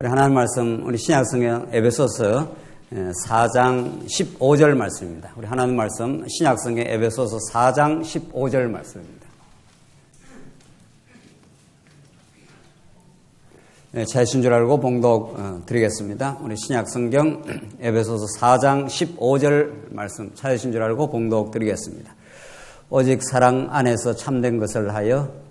우리 하나님 말씀, 우리 신약성경 에베소서 4장 15절 말씀입니다. 우리 하나님 말씀, 신약성경 에베소서 4장 15절 말씀입니다. 찾으신 줄 알고 봉독 드리겠습니다. 우리 신약성경 에베소서 4장 15절 말씀 찾으신 줄 알고 봉독 드리겠습니다. 오직 사랑 안에서 참된 것을 하여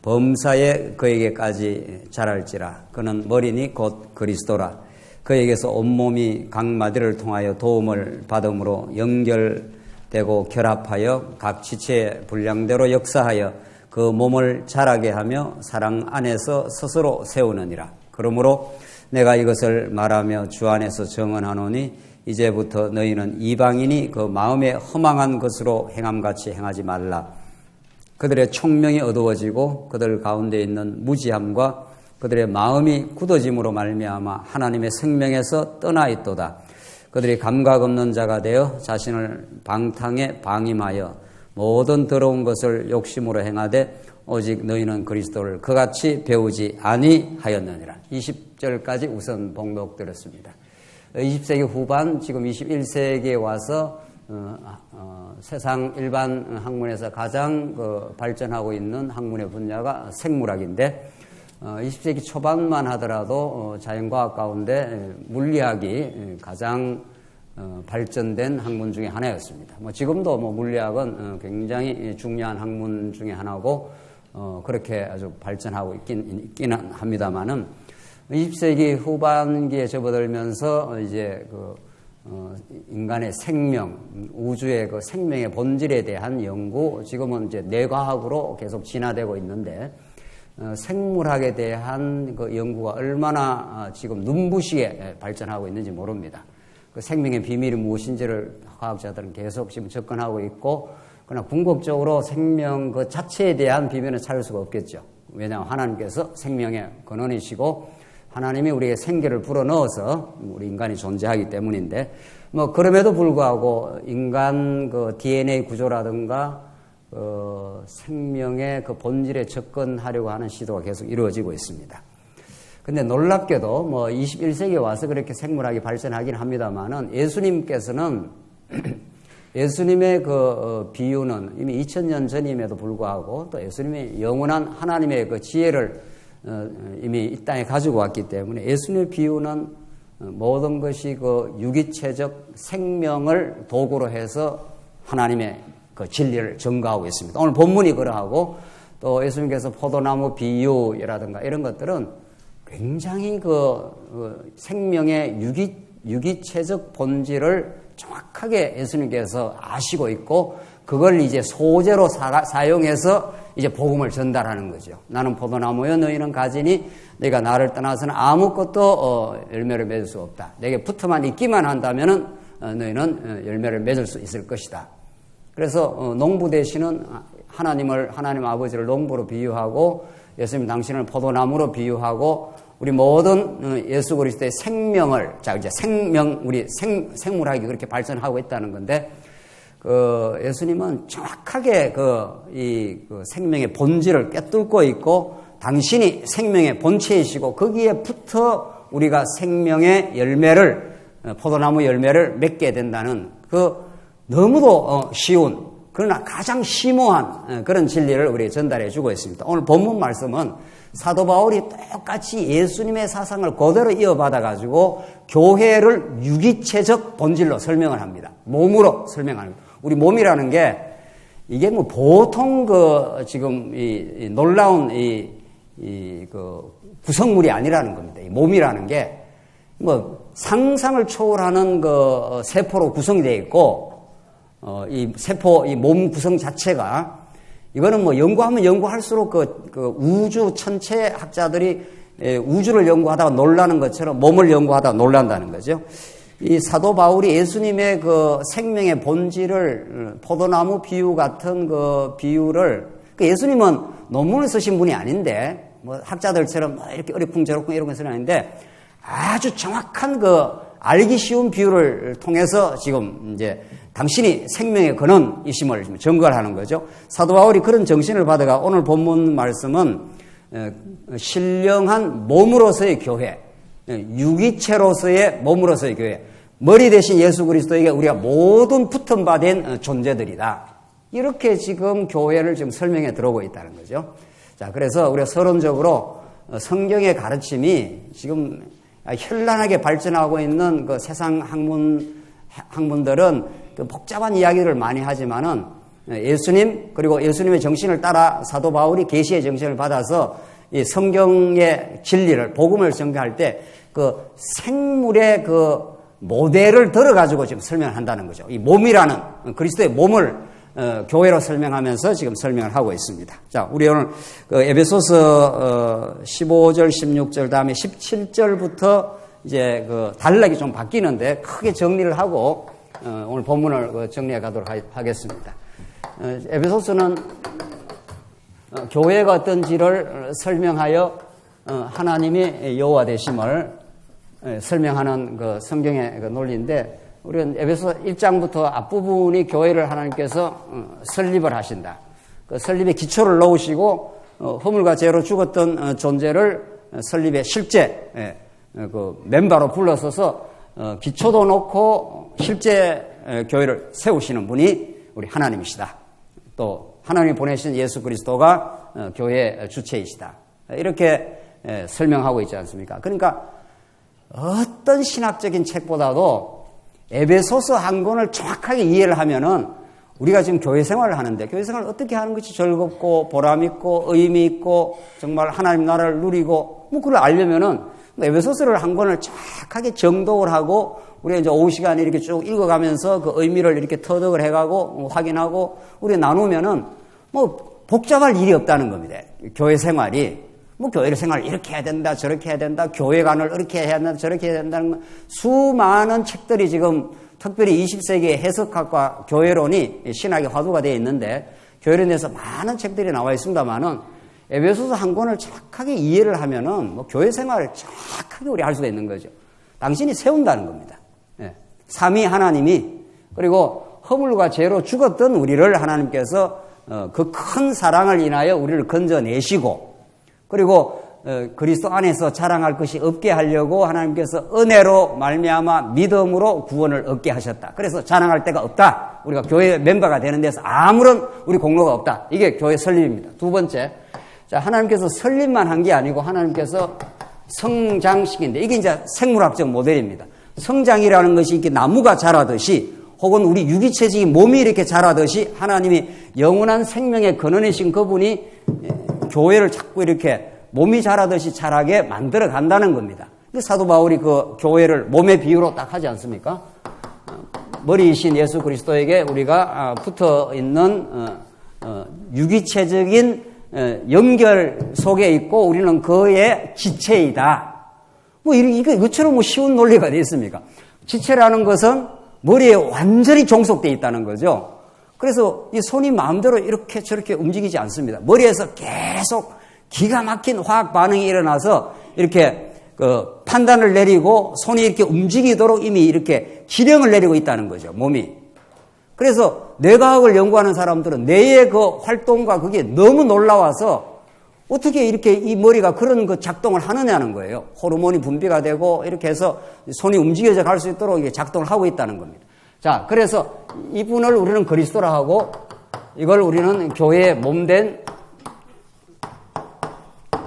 범사에 그에게까지 자랄지라. 그는 머리니 곧 그리스도라. 그에게서 온몸이 각 마디를 통하여 도움을 받음으로 연결되고 결합하여 각 지체의 분량대로 역사하여 그 몸을 자라게 하며 사랑 안에서 스스로 세우느니라. 그러므로 내가 이것을 말하며 주 안에서 정언하노니 이제부터 너희는 이방인이 그 마음에 허망한 것으로 행함같이 행하지 말라. 그들의 총명이 어두워지고 그들 가운데 있는 무지함과 그들의 마음이 굳어짐으로 말미암아 하나님의 생명에서 떠나 있도다. 그들이 감각 없는 자가 되어 자신을 방탕에 방임하여 모든 더러운 것을 욕심으로 행하되 오직 너희는 그리스도를 그같이 배우지 아니하였느니라. 20절까지 우선 봉독드렸습니다. 20세기 후반 지금 21세기에 와서 세상 일반 학문에서 가장 발전하고 있는 학문의 분야가 생물학인데 20세기 초반만 하더라도 자연과학 가운데 물리학이 가장 발전된 학문 중에 하나였습니다. 지금도 물리학은 굉장히 중요한 학문 중에 하나고 그렇게 아주 발전하고 있기는 합니다만은 20세기 후반기에 접어들면서 이제 인간의 생명, 우주의 그 생명의 본질에 대한 연구, 지금은 이제 뇌과학으로 계속 진화되고 있는데 생물학에 대한 그 연구가 얼마나 지금 눈부시게 발전하고 있는지 모릅니다. 그 생명의 비밀이 무엇인지를 과학자들은 계속 지금 접근하고 있고, 그러나 궁극적으로 생명 그 자체에 대한 비밀은 찾을 수가 없겠죠. 왜냐하면 하나님께서 생명의 근원이시고 하나님이 우리에게 생기를 불어넣어서 우리 인간이 존재하기 때문인데, 그럼에도 불구하고 인간 그 DNA 구조라든가 생명의 그 본질에 접근하려고 하는 시도가 계속 이루어지고 있습니다. 근데 놀랍게도 21세기에 와서 그렇게 생물학이 발전하긴 합니다만은 예수님께서는 예수님의 그 비유는 이미 2000년 전임에도 불구하고 또 예수님이 영원한 하나님의 그 지혜를 이미 이 땅에 가지고 왔기 때문에 예수님의 비유는 모든 것이 그 유기체적 생명을 도구로 해서 하나님의 그 진리를 전가하고 있습니다. 오늘 본문이 그러하고 또 예수님께서 포도나무 비유라든가 이런 것들은 굉장히 그 생명의 유기체적 본질을 정확하게 예수님께서 아시고 있고 그걸 이제 소재로 사용해서 이제 복음을 전달하는 거죠. 나는 포도나무여 너희는 가지니 내가 나를 떠나서는 아무것도 열매를 맺을 수 없다. 내게 붙어만 있기만 한다면은 너희는 열매를 맺을 수 있을 것이다. 그래서 농부 대신은 하나님 아버지를 농부로 비유하고 예수님 당신을 포도나무로 비유하고 우리 모든 예수 그리스도의 생명을 이제 우리 생물학이 그렇게 발전하고 있다는 건데 예수님은 정확하게 이 생명의 본질을 꿰뚫고 있고 당신이 생명의 본체이시고 거기에 붙어 우리가 생명의 열매를 포도나무 열매를 맺게 된다는 너무도 쉬운 그러나 가장 심오한 그런 진리를 우리에게 전달해 주고 있습니다. 오늘 본문 말씀은 사도 바울이 똑같이 예수님의 사상을 그대로 이어받아 가지고 교회를 유기체적 본질로 설명을 합니다. 몸으로 설명합니다. 우리 몸이라는 게 이게 보통 지금 이 놀라운 구성물이 아니라는 겁니다. 이 몸이라는 게 상상을 초월하는 세포로 구성이 되어 있고 이 세포 이 몸 구성 자체가 이거는 연구하면 연구할수록 우주 천체 학자들이 우주를 연구하다가 놀라는 것처럼 몸을 연구하다가 놀란다는 거죠. 이 사도 바울이 예수님의 생명의 본질을 포도나무 비유 같은 비유를 예수님은 논문을 쓰신 분이 아닌데 학자들처럼 이렇게 어리쿵저리쿵 이런 거 쓰는 아닌데 아주 정확한 알기 쉬운 비유를 통해서 지금 이제 당신이 생명의 근원이심을 증거를 하는 거죠. 사도 바울이 그런 정신을 받아가 오늘 본문 말씀은 신령한 몸으로서의 교회, 유기체로서의 몸으로서의 교회, 머리 대신 예수 그리스도에게 우리가 모든 붙은 바 된 존재들이다. 이렇게 지금 교회를 지금 설명해 들어오고 있다는 거죠. 자, 그래서 우리가 서론적으로 성경의 가르침이 지금 현란하게 발전하고 있는 그 세상 학문들은 그 복잡한 이야기를 많이 하지만은 예수님 그리고 예수님의 정신을 따라 사도 바울이 계시의 정신을 받아서 이 성경의 진리를 복음을 전개할 때 그 생물의 그 모델을 들어가지고 지금 설명을 한다는 거죠. 이 몸이라는 그리스도의 몸을 교회로 설명하면서 지금 설명을 하고 있습니다. 자, 우리 오늘 그 에베소서 15절, 16절 다음에 17절부터 이제 그 단락이 좀 바뀌는데 크게 정리를 하고 오늘 본문을 정리해 가도록 하겠습니다. 에베소서는 교회가 어떤지를 설명하여 하나님의 여호와 되심을 설명하는 그 성경의 그 논리인데 우리는 에베소 1장부터 앞부분이 교회를 하나님께서 설립을 하신다. 그 설립의 기초를 놓으시고 허물과 죄로 죽었던 존재를 설립의 실제 그 멤버로 불러서서 기초도 놓고 실제 교회를 세우시는 분이 우리 하나님이시다. 또 하나님이 보내신 예수 그리스도가 교회의 주체이시다. 이렇게 설명하고 있지 않습니까? 그러니까 어떤 신학적인 책보다도 에베소서 한 권을 정확하게 이해를 하면은 우리가 지금 교회 생활을 하는데 교회 생활을 어떻게 하는 것이 즐겁고 보람 있고 의미 있고 정말 하나님 나라를 누리고 뭐 그걸 알려면은 에베소서를 한 권을 정확하게 정독을 하고 우리가 이제 오후 시간에 이렇게 쭉 읽어가면서 그 의미를 이렇게 터득을 해가고 확인하고 우리 나누면은 뭐 복잡할 일이 없다는 겁니다. 교회 생활이. 뭐 교회 생활을 이렇게 해야 된다, 저렇게 해야 된다, 교회관을 이렇게 해야 된다, 저렇게 해야 된다는 수많은 책들이 지금 특별히 20세기의 해석학과 교회론이 신학의 화두가 되어 있는데 교회론에 대해서 많은 책들이 나와 있습니다만은 에베소서 한 권을 정확하게 이해를 하면은 뭐 교회 생활을 정확하게 우리 알 수가 있는 거죠. 당신이 세운다는 겁니다. 삼위 하나님이 그리고 허물과 죄로 죽었던 우리를 하나님께서 그 큰 사랑을 인하여 우리를 건져내시고 그리고 그리스도 안에서 자랑할 것이 없게 하려고 하나님께서 은혜로 말미암아 믿음으로 구원을 얻게 하셨다. 그래서 자랑할 데가 없다. 우리가 교회 멤버가 되는 데서 아무런 우리 공로가 없다. 이게 교회 설립입니다. 두 번째, 자 하나님께서 설립만 한 게 아니고 하나님께서 성장시킨데 이게 이제 생물학적 모델입니다. 성장이라는 것이 이렇게 나무가 자라듯이 혹은 우리 유기체적인 몸이 이렇게 자라듯이 하나님이 영원한 생명의 근원이신 그분이 교회를 자꾸 이렇게 몸이 자라듯이 자라게 만들어 간다는 겁니다. 사도 바울이 그 교회를 몸의 비유로 딱 하지 않습니까? 머리이신 예수 그리스도에게 우리가 붙어 있는 유기체적인 연결 속에 있고 우리는 그의 지체이다. 뭐 이것처럼 뭐 쉬운 논리가 어디 있습니까? 지체라는 것은 머리에 완전히 종속되어 있다는 거죠. 그래서 이 손이 마음대로 이렇게 저렇게 움직이지 않습니다. 머리에서 계속 기가 막힌 화학 반응이 일어나서 이렇게 그 판단을 내리고 손이 이렇게 움직이도록 이미 이렇게 기령을 내리고 있다는 거죠, 몸이. 그래서 뇌과학을 연구하는 사람들은 뇌의 그 활동과 그게 너무 놀라워서 어떻게 이렇게 이 머리가 그런 그 작동을 하느냐는 거예요. 호르몬이 분비가 되고 이렇게 해서 손이 움직여져 갈 수 있도록 이게 작동을 하고 있다는 겁니다. 자, 그래서 이분을 우리는 그리스도라 하고 이걸 우리는 교회의 몸된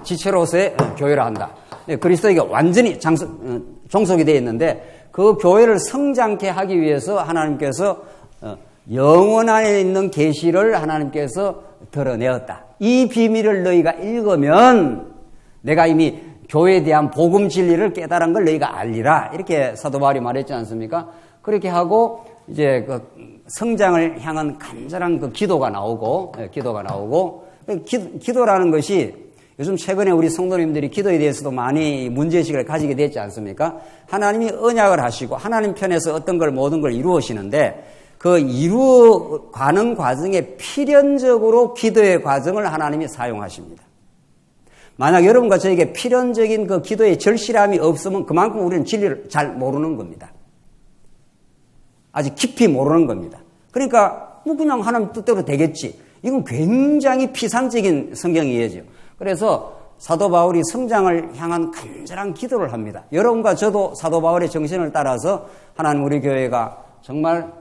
지체로서의 교회라 한다. 그리스도에게 완전히 종속이 되어 있는데 그 교회를 성장케 하기 위해서 하나님께서 영원 안에 있는 계시를 하나님께서 드러내었다. 이 비밀을 너희가 읽으면 내가 이미 교회에 대한 복음 진리를 깨달은 걸 너희가 알리라. 이렇게 사도 바울이 말했지 않습니까? 그렇게 하고 이제 그 성장을 향한 간절한 그 기도가 나오고 기도라는 것이 요즘 최근에 우리 성도님들이 기도에 대해서도 많이 문제의식을 가지게 됐지 않습니까? 하나님이 언약을 하시고 하나님 편에서 어떤 걸 모든 걸 이루어시는데 그 이루어가는 과정에 필연적으로 기도의 과정을 하나님이 사용하십니다. 만약 여러분과 저에게 필연적인 그 기도의 절실함이 없으면 그만큼 우리는 진리를 잘 모르는 겁니다. 아직 깊이 모르는 겁니다. 그러니까 뭐 그냥 하나님 뜻대로 되겠지. 이건 굉장히 피상적인 성경 이해죠. 그래서 사도 바울이 성장을 향한 간절한 기도를 합니다. 여러분과 저도 사도 바울의 정신을 따라서 하나님 우리 교회가 정말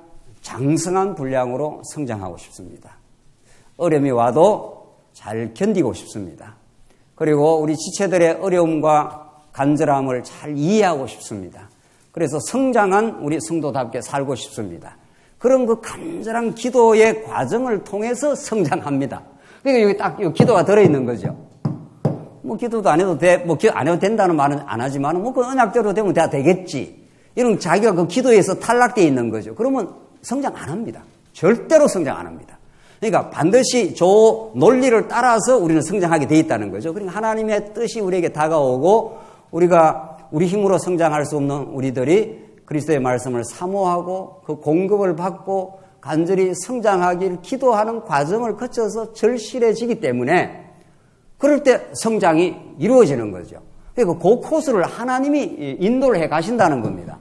장성한 분량으로 성장하고 싶습니다. 어려움이 와도 잘 견디고 싶습니다. 그리고 우리 지체들의 어려움과 간절함을 잘 이해하고 싶습니다. 그래서 성장한 우리 성도답게 살고 싶습니다. 그런 그 간절한 기도의 과정을 통해서 성장합니다. 그러니까 여기 딱 이 기도가 들어있는 거죠. 뭐 기도도 안 해도 돼, 뭐 안 해도 된다는 말은 안 하지만 뭐 그 언약대로 되면 다 되겠지. 이런 자기가 그 기도에서 탈락되어 있는 거죠. 그러면 성장 안 합니다. 절대로 성장 안 합니다. 그러니까 반드시 저 논리를 따라서 우리는 성장하게 돼 있다는 거죠. 그러니까 하나님의 뜻이 우리에게 다가오고 우리가 우리 힘으로 성장할 수 없는 우리들이 그리스도의 말씀을 사모하고 그 공급을 받고 간절히 성장하길 기도하는 과정을 거쳐서 절실해지기 때문에 그럴 때 성장이 이루어지는 거죠. 그러니까 그 코스를 하나님이 인도를 해 가신다는 겁니다.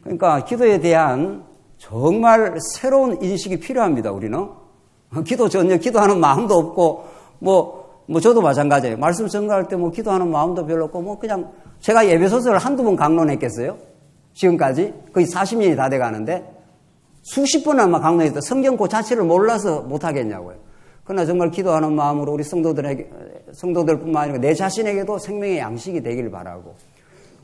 그러니까 기도에 대한 정말 새로운 인식이 필요합니다, 우리는. 기도 전혀 기도하는 마음도 없고, 뭐 저도 마찬가지예요. 말씀 전가할 때 뭐 기도하는 마음도 별로 없고, 뭐 그냥 제가 예배소설을 한두 번 강론했겠어요? 지금까지? 거의 40년이 다 돼 가는데, 수십 번 아마 강론했다. 성경 그 자체를 몰라서 못하겠냐고요. 그러나 정말 기도하는 마음으로 우리 성도들뿐만 아니라 내 자신에게도 생명의 양식이 되길 바라고,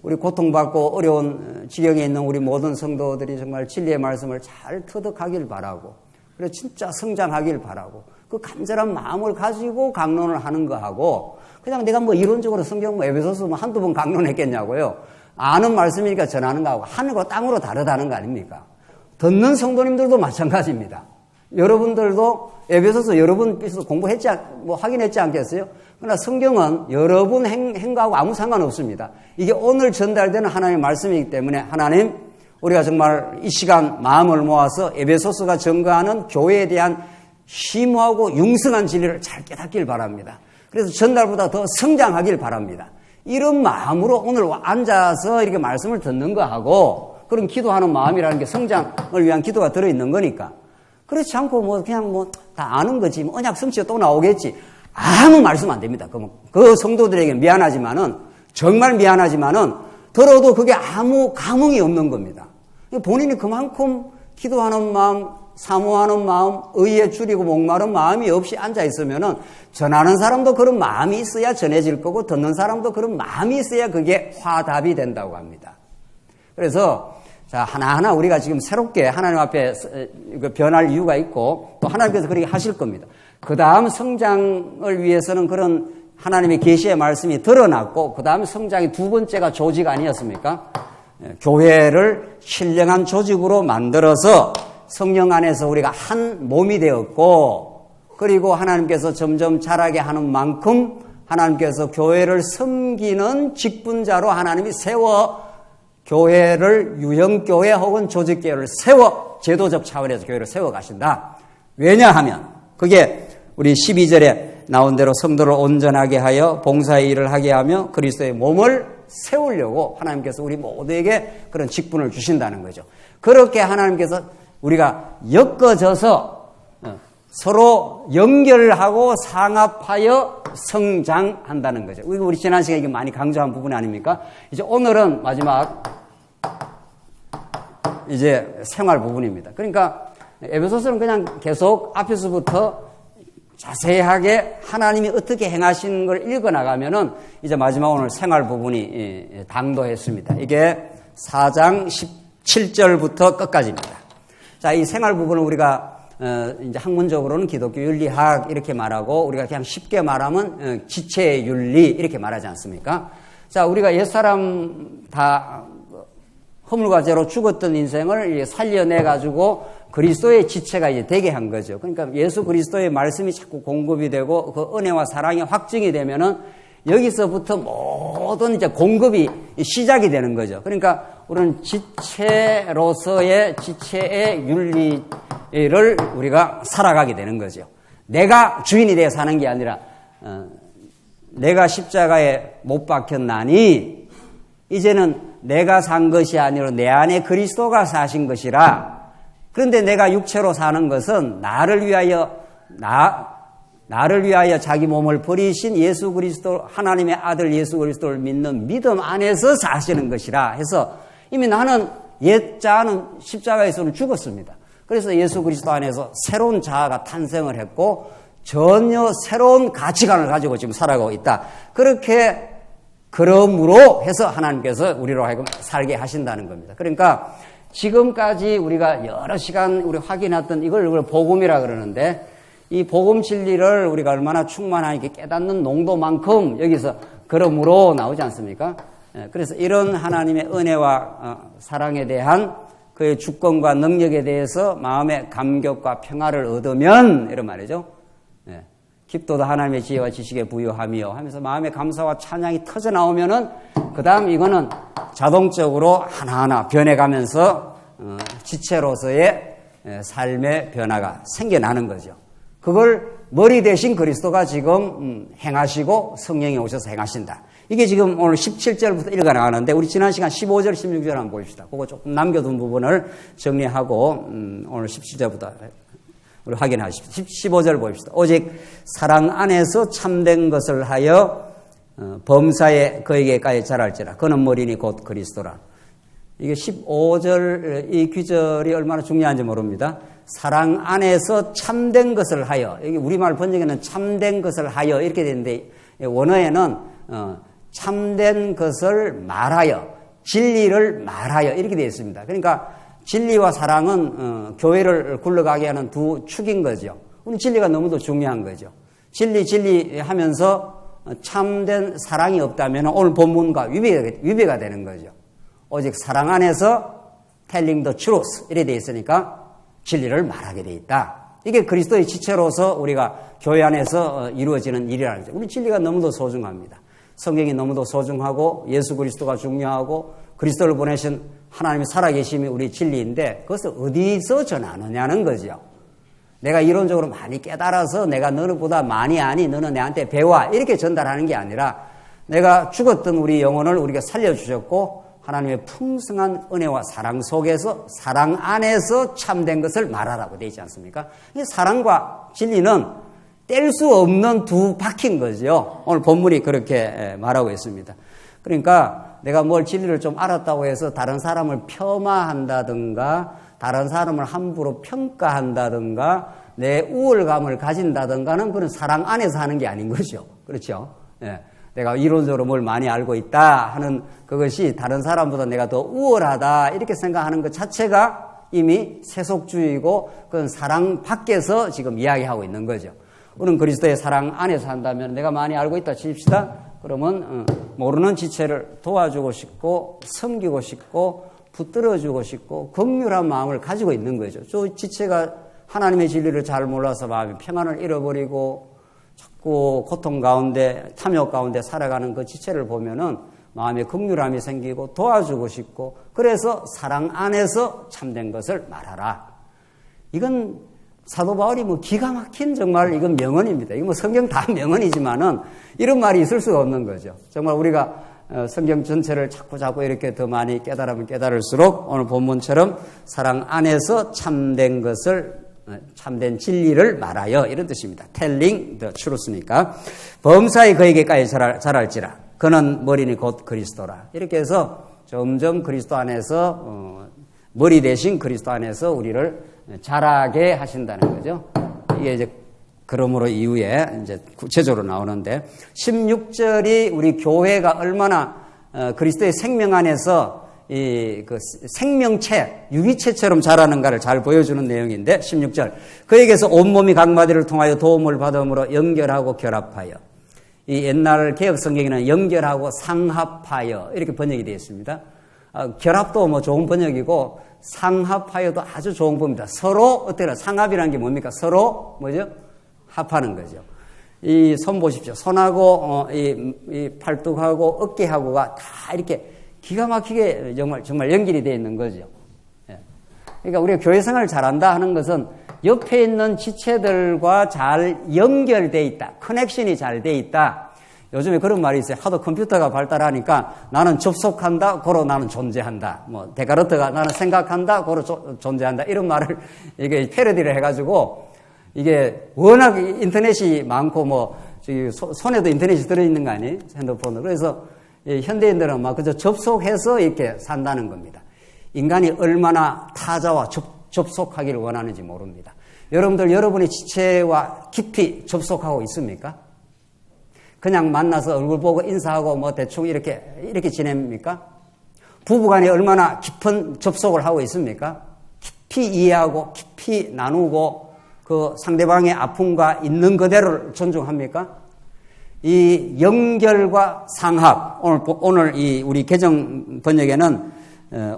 우리 고통받고 어려운 지경에 있는 우리 모든 성도들이 정말 진리의 말씀을 잘 터득하길 바라고, 그래서 진짜 성장하길 바라고, 그 간절한 마음을 가지고 강론을 하는 거하고, 그냥 내가 뭐 이론적으로 성경 뭐 에베소서 뭐 한두 번 강론했겠냐고요. 아는 말씀이니까 전하는 거하고 하늘과 땅으로 다르다는 거 아닙니까? 듣는 성도님들도 마찬가지입니다. 여러분들도 에베소서 여러 번 공부했지, 뭐 확인했지 않겠어요? 그러나 성경은 여러분 행과하고 아무 상관없습니다. 이게 오늘 전달되는 하나님의 말씀이기 때문에 하나님, 우리가 정말 이 시간 마음을 모아서 에베소서가 증거하는 교회에 대한 심오하고 융성한 진리를 잘 깨닫길 바랍니다. 그래서 전달보다 더 성장하길 바랍니다. 이런 마음으로 오늘 앉아서 이렇게 말씀을 듣는 거하고 그런 기도하는 마음이라는 게 성장을 위한 기도가 들어있는 거니까. 그렇지 않고 뭐 그냥 뭐 다 아는 거지. 뭐 언약 성취가 또 나오겠지. 아무 말씀 안 됩니다. 그 성도들에게 미안하지만은, 정말 미안하지만은, 들어도 그게 아무 감흥이 없는 겁니다. 본인이 그만큼 기도하는 마음, 사모하는 마음, 의에 줄이고 목마른 마음이 없이 앉아있으면은, 전하는 사람도 그런 마음이 있어야 전해질 거고, 듣는 사람도 그런 마음이 있어야 그게 화답이 된다고 합니다. 그래서, 자, 하나하나 우리가 지금 새롭게 하나님 앞에 변할 이유가 있고, 또 하나님께서 그렇게 하실 겁니다. 그 다음 성장을 위해서는 그런 하나님의 계시의 말씀이 드러났고, 그 다음 성장이 두 번째가 조직 아니었습니까? 교회를 신령한 조직으로 만들어서 성령 안에서 우리가 한 몸이 되었고, 그리고 하나님께서 점점 자라게 하는 만큼 하나님께서 교회를 섬기는 직분자로 하나님이 세워 교회를 유형교회 혹은 조직교회를 세워 제도적 차원에서 교회를 세워가신다. 왜냐하면 그게 우리 12절에 나온 대로 성도를 온전하게 하여 봉사의 일을 하게 하며 그리스도의 몸을 세우려고 하나님께서 우리 모두에게 그런 직분을 주신다는 거죠. 그렇게 하나님께서 우리가 엮어져서 서로 연결하고 상합하여 성장한다는 거죠. 우리 지난 시간에 이게 많이 강조한 부분 아닙니까? 이제 오늘은 마지막 이제 생활 부분입니다. 그러니까 에베소서는 그냥 계속 앞에서부터 자세하게 하나님이 어떻게 행하시는 걸 읽어나가면은 이제 마지막 오늘 생활 부분이 당도했습니다. 이게 4장 17절부터 끝까지입니다. 자, 이 생활 부분을 우리가 이제 학문적으로는 기독교 윤리학 이렇게 말하고 우리가 그냥 쉽게 말하면 지체 윤리 이렇게 말하지 않습니까? 자, 우리가 옛사람 다 허물과 죄로 죽었던 인생을 살려내가지고 그리스도의 지체가 이제 되게 한 거죠. 그러니까 예수 그리스도의 말씀이 자꾸 공급이 되고 그 은혜와 사랑이 확증이 되면은 여기서부터 모든 이제 공급이 시작이 되는 거죠. 그러니까 우리는 지체로서의 지체의 윤리를 우리가 살아가게 되는 거죠. 내가 주인이 되어 사는 게 아니라 내가 십자가에 못 박혔나니 이제는 내가 산 것이 아니라 내 안에 그리스도가 사신 것이라. 그런데 내가 육체로 사는 것은 나를 위하여 나를 위하여 자기 몸을 버리신 예수 그리스도, 하나님의 아들 예수 그리스도를 믿는 믿음 안에서 사시는 것이라 해서 이미 나는 옛 자아는 십자가에서는 죽었습니다. 그래서 예수 그리스도 안에서 새로운 자아가 탄생을 했고 전혀 새로운 가치관을 가지고 지금 살아가고 있다. 그렇게 그러므로 해서 하나님께서 우리로 하여금 살게 하신다는 겁니다. 그러니까 지금까지 우리가 여러 시간 우리 확인했던 이걸 복음이라 그러는데 이 복음 진리를 우리가 얼마나 충만하게 깨닫는 농도만큼 여기서 그러므로 나오지 않습니까? 그래서 이런 하나님의 은혜와 사랑에 대한 그의 주권과 능력에 대해서 마음의 감격과 평화를 얻으면 이런 말이죠. 깊도다 하나님의 지혜와 지식에 부유하며 하면서 마음의 감사와 찬양이 터져 나오면은 그 다음 이거는 자동적으로 하나하나 변해가면서 지체로서의 삶의 변화가 생겨나는 거죠. 그걸 머리 대신 그리스도가 지금 행하시고 성령이 오셔서 행하신다. 이게 지금 오늘 17절부터 읽어 나가는데 우리 지난 시간 15절, 16절 한번 보십시다. 그거 조금 남겨둔 부분을 정리하고 오늘 17절부터 우리 확인하십시오. 15절 보십시다. 오직 사랑 안에서 참된 것을 하여 범사에 그에게까지 자랄지라. 그는 머리니 곧 그리스도라. 이게 15절 이 귀절이 얼마나 중요한지 모릅니다. 사랑 안에서 참된 것을 하여, 여기 우리말 번역에는 참된 것을 하여 이렇게 되는데 원어에는 참된 것을 말하여, 진리를 말하여 이렇게 되어 있습니다. 그러니까 진리와 사랑은 교회를 굴러가게 하는 두 축인 거죠. 우리 진리가 너무도 중요한 거죠. 진리 하면서 참된 사랑이 없다면 오늘 본문과 위배가 되는 거죠. 오직 사랑 안에서 telling the truth 이렇게 되어 있으니까 진리를 말하게 되어 있다. 이게 그리스도의 지체로서 우리가 교회 안에서 이루어지는 일이라는 거죠. 우리 진리가 너무도 소중합니다. 성경이 너무도 소중하고 예수 그리스도가 중요하고 그리스도를 보내신 하나님이 살아계심이 우리 진리인데 그것을 어디서 전하느냐는 거죠. 내가 이론적으로 많이 깨달아서 내가 너는보다 많이 아니 너는 내한테 배워 이렇게 전달하는 게 아니라 내가 죽었던 우리 영혼을 우리가 살려주셨고 하나님의 풍성한 은혜와 사랑 속에서 사랑 안에서 참된 것을 말하라고 되어 있지 않습니까? 이 사랑과 진리는 뗄 수 없는 두 바퀴인 거죠. 오늘 본문이 그렇게 말하고 있습니다. 그러니까 내가 뭘 진리를 좀 알았다고 해서 다른 사람을 폄하한다든가 다른 사람을 함부로 평가한다든가 내 우월감을 가진다든가는 그런 사랑 안에서 하는 게 아닌 거죠. 그렇죠? 예. 내가 이론적으로 뭘 많이 알고 있다 하는 그것이 다른 사람보다 내가 더 우월하다 이렇게 생각하는 것 자체가 이미 세속주의고 그건 사랑 밖에서 지금 이야기하고 있는 거죠. 우리는 그리스도의 사랑 안에서 한다면 내가 많이 알고 있다 칩시다. 그러면 모르는 지체를 도와주고 싶고 섬기고 싶고 붙들어주고 싶고 긍휼한 마음을 가지고 있는 거죠. 저 지체가 하나님의 진리를 잘 몰라서 마음의 평안을 잃어버리고 자꾸 고통 가운데 탐욕 가운데 살아가는 그 지체를 보면은 마음에 긍휼함이 생기고 도와주고 싶고 그래서 사랑 안에서 참된 것을 말하라. 이건 사도 바울이 기가 막힌 정말 이건 명언입니다. 이건 성경 다 명언이지만은 이런 말이 있을 수가 없는 거죠. 정말 우리가 성경 전체를 자꾸 이렇게 더 많이 깨달으면 깨달을수록 오늘 본문처럼 사랑 안에서 참된 것을 참된 진리를 말하여 이런 뜻입니다. telling the truth니까 범사에 그에게까지 자랄지라 그는 머리니 곧 그리스도라. 이렇게 해서 점점 그리스도 안에서 머리 대신 그리스도 안에서 우리를 자라게 하신다는 거죠. 이게 이제 그러므로 이후에 이제 구체적으로 나오는데 16절이 우리 교회가 얼마나 그리스도의 생명 안에서 그 생명체, 유기체처럼 자라는가를 잘 보여주는 내용인데 16절 그에게서 온몸이 각 마디를 통하여 도움을 받음으로 연결하고 결합하여 이 옛날 개혁 성경에는 연결하고 상합하여 이렇게 번역이 되어 있습니다. 결합도 좋은 번역이고 상합하여도 아주 좋은 번역입니다. 서로 어때요? 상합이라는 게 뭡니까? 서로 뭐죠? 합하는 거죠. 이 손 보십시오. 손하고 이 팔뚝하고 어깨하고가 다 이렇게 기가 막히게 정말 연결이 되어 있는 거죠. 그러니까 우리가 교회 생활을 잘한다 하는 것은 옆에 있는 지체들과 잘 연결되어 있다. 커넥션이 잘 되어 있다. 요즘에 그런 말이 있어요. 하도 컴퓨터가 발달하니까 나는 접속한다, 고로 나는 존재한다. 데카르트가 나는 생각한다, 고로 존재한다. 이런 말을 이게 패러디를 해가지고 이게 워낙 인터넷이 많고 뭐 저기 손에도 인터넷이 들어있는 거 아니에요? 핸드폰으로. 그래서 현대인들은 막 그저 접속해서 이렇게 산다는 겁니다. 인간이 얼마나 타자와 접속하기를 원하는지 모릅니다. 여러분들 여러분의 지체와 깊이 접속하고 있습니까? 그냥 만나서 얼굴 보고 인사하고 뭐 대충 이렇게 지냅니까? 부부간에 얼마나 깊은 접속을 하고 있습니까? 깊이 이해하고 깊이 나누고 그 상대방의 아픔과 있는 그대로를 존중합니까? 이 연결과 상합, 오늘 이 우리 개정 번역에는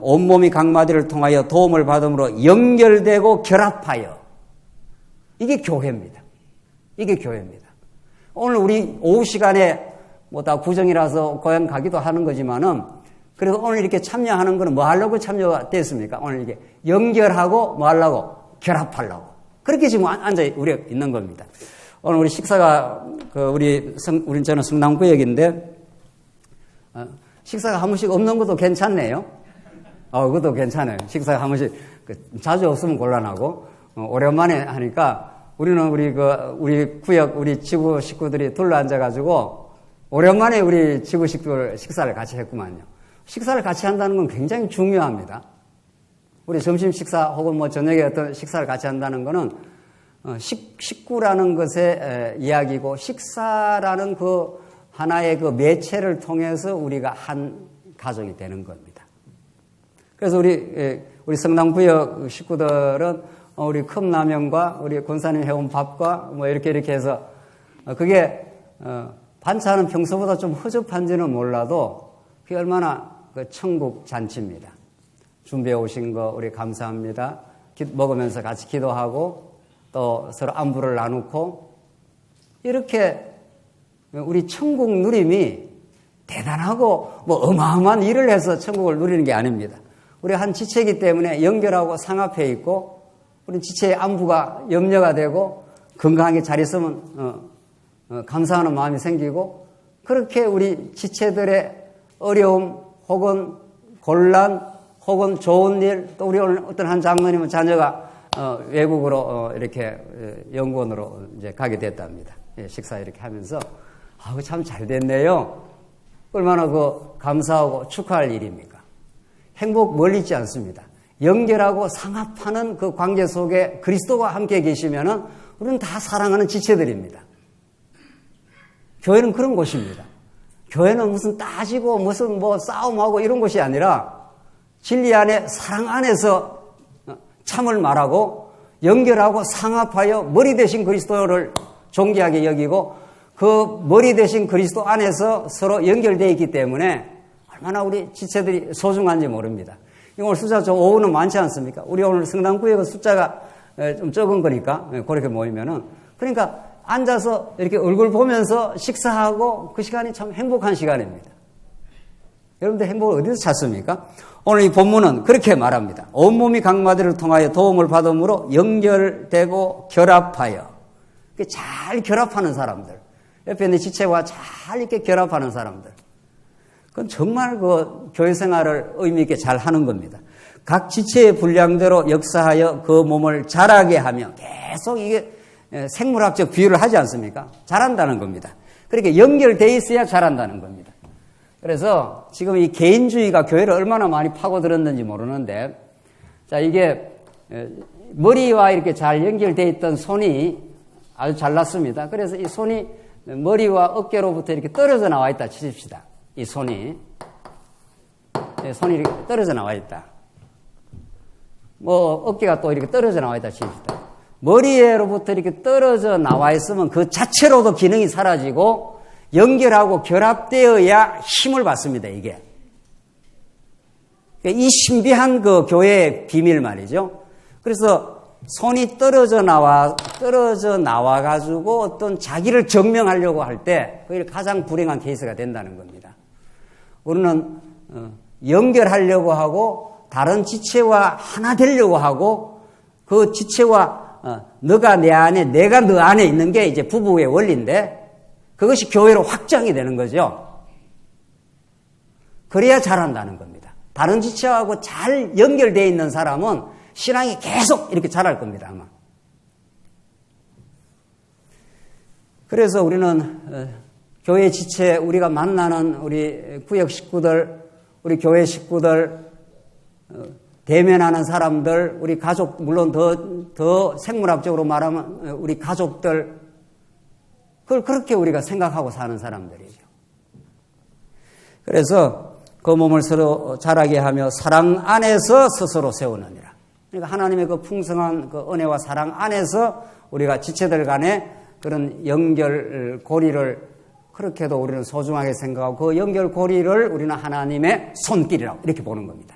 온몸이 각마디를 통하여 도움을 받음으로 연결되고 결합하여, 이게 교회입니다. 이게 교회입니다. 오늘 우리 오후 시간에 뭐 다 구정이라서 고향 가기도 하는 거지만은, 그리고 오늘 이렇게 참여하는 거는 뭐 하려고 참여가 됐습니까? 오늘 이게 연결하고 뭐 하려고? 결합하려고. 그렇게 지금 우리가 있는 겁니다. 오늘 우리 식사가, 저는 성남구역인데, 식사가 한 번씩 없는 것도 괜찮네요. 그것도 괜찮아요. 식사가 한 번씩, 자주 없으면 곤란하고, 오랜만에 하니까, 우리는 우리 구역, 우리 지구 식구들이 둘러앉아가지고, 오랜만에 우리 지구 식구들 식사를 같이 했구만요. 식사를 같이 한다는 건 굉장히 중요합니다. 우리 점심 식사 혹은 뭐 저녁에 어떤 식사를 같이 한다는 거는 식구라는 것의 이야기고, 식사라는 그 하나의 그 매체를 통해서 우리가 한 가족이 되는 겁니다. 그래서 우리 성남구역 식구들은 우리 컵라면과 우리 권사님 해온 밥과 뭐 이렇게 해서 그게 반찬은 평소보다 좀 허접한지는 몰라도 그게 얼마나 그 천국 잔치입니다. 준비해 오신 거 우리 감사합니다. 먹으면서 같이 기도하고 또 서로 안부를 나누고, 이렇게 우리 천국 누림이 대단하고 뭐 어마어마한 일을 해서 천국을 누리는 게 아닙니다. 우리 한 지체이기 때문에 연결하고 상합해 있고, 우리 지체의 안부가 염려가 되고 건강하게 잘 있으면 감사하는 마음이 생기고, 그렇게 우리 지체들의 어려움 혹은 곤란 혹은 좋은 일, 또 우리 오늘 어떤 한 장로님은 자녀가 외국으로 이렇게 연구원으로 이제 가게 됐답니다. 식사 이렇게 하면서 참 잘 됐네요. 얼마나 감사하고 축하할 일입니까? 행복 멀리 있지 않습니다. 연결하고 상합하는 그 관계 속에 그리스도와 함께 계시면은 우리는 다 사랑하는 지체들입니다. 교회는 그런 곳입니다. 교회는 무슨 따지고 무슨 뭐 싸움하고 이런 곳이 아니라 진리 안에 사랑 안에서 참을 말하고 연결하고 상합하여 머리 대신 그리스도를 존귀하게 여기고, 그 머리 대신 그리스도 안에서 서로 연결되어 있기 때문에 얼마나 우리 지체들이 소중한지 모릅니다. 오늘 숫자 좀 오후는 많지 않습니까? 우리 오늘 성남구역은 숫자가 좀 적은 거니까 그렇게 모이면은, 그러니까 앉아서 이렇게 얼굴 보면서 식사하고 그 시간이 참 행복한 시간입니다. 여러분들 행복을 어디서 찾습니까? 오늘 이 본문은 그렇게 말합니다. 온몸이 각마디를 통하여 도움을 받음으로 연결되고 결합하여. 잘 결합하는 사람들, 옆에 있는 지체와 잘 이렇게 결합하는 사람들, 그건 정말 교회 생활을 의미 있게 잘 하는 겁니다. 각 지체의 분량대로 역사하여 그 몸을 자라게 하며, 계속 이게 생물학적 비유를 하지 않습니까? 잘한다는 겁니다. 그렇게 연결되어 있어야 잘한다는 겁니다. 그래서 지금 이 개인주의가 교회를 얼마나 많이 파고들었는지 모르는데, 자, 이게 머리와 이렇게 잘 연결되어 있던 손이 아주 잘났습니다. 그래서 이 손이 머리와 어깨로부터 이렇게 떨어져 나와 있다 치십시다. 이 손이 이렇게 떨어져 나와 있다. 뭐 어깨가 또 이렇게 떨어져 나와 있다 치십시다. 머리로부터 이렇게 떨어져 나와 있으면 그 자체로도 기능이 사라지고 연결하고 결합되어야 힘을 받습니다, 이게. 이 신비한 그 교회의 비밀 말이죠. 그래서 손이 떨어져 나와가지고 어떤 자기를 증명하려고 할 때 그게 가장 불행한 케이스가 된다는 겁니다. 우리는 연결하려고 하고 다른 지체와 하나 되려고 하고, 그 지체와 너가 내 안에 내가 너 안에 있는 게 이제 부부의 원리인데, 그것이 교회로 확장이 되는 거죠. 그래야 잘한다는 겁니다. 다른 지체하고 잘 연결되어 있는 사람은 신앙이 계속 이렇게 자랄 겁니다, 아마. 그래서 우리는 교회 지체, 우리가 만나는 우리 구역 식구들, 우리 교회 식구들, 대면하는 사람들, 우리 가족, 물론 더 생물학적으로 말하면 우리 가족들, 그걸 그렇게 우리가 생각하고 사는 사람들이죠. 그래서 그 몸을 서로 자라게 하며 사랑 안에서 스스로 세우느니라. 그러니까 하나님의 그 풍성한 그 은혜와 사랑 안에서 우리가 지체들 간에 그런 연결고리를 그렇게도 우리는 소중하게 생각하고 그 연결고리를 우리는 하나님의 손길이라고 이렇게 보는 겁니다.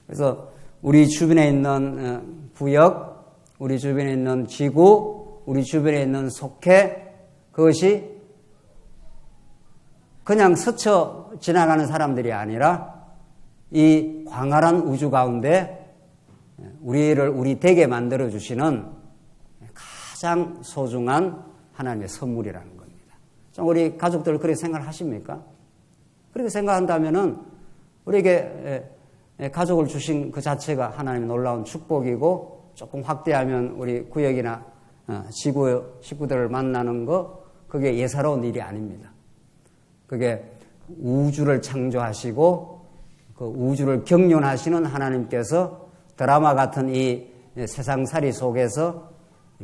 그래서 우리 주변에 있는 구역, 우리 주변에 있는 지구, 우리 주변에 있는 속해, 그것이 그냥 스쳐 지나가는 사람들이 아니라 이 광활한 우주 가운데 우리 되게 만들어주시는 가장 소중한 하나님의 선물이라는 겁니다. 좀 우리 가족들 그렇게 생각하십니까? 그렇게 생각한다면은 우리에게 가족을 주신 그 자체가 하나님의 놀라운 축복이고 조금 확대하면 우리 구역이나 지구 식구들을 만나는 거 그게 예사로운 일이 아닙니다. 그게 우주를 창조하시고 그 우주를 경륜하시는 하나님께서 드라마 같은 이 세상살이 속에서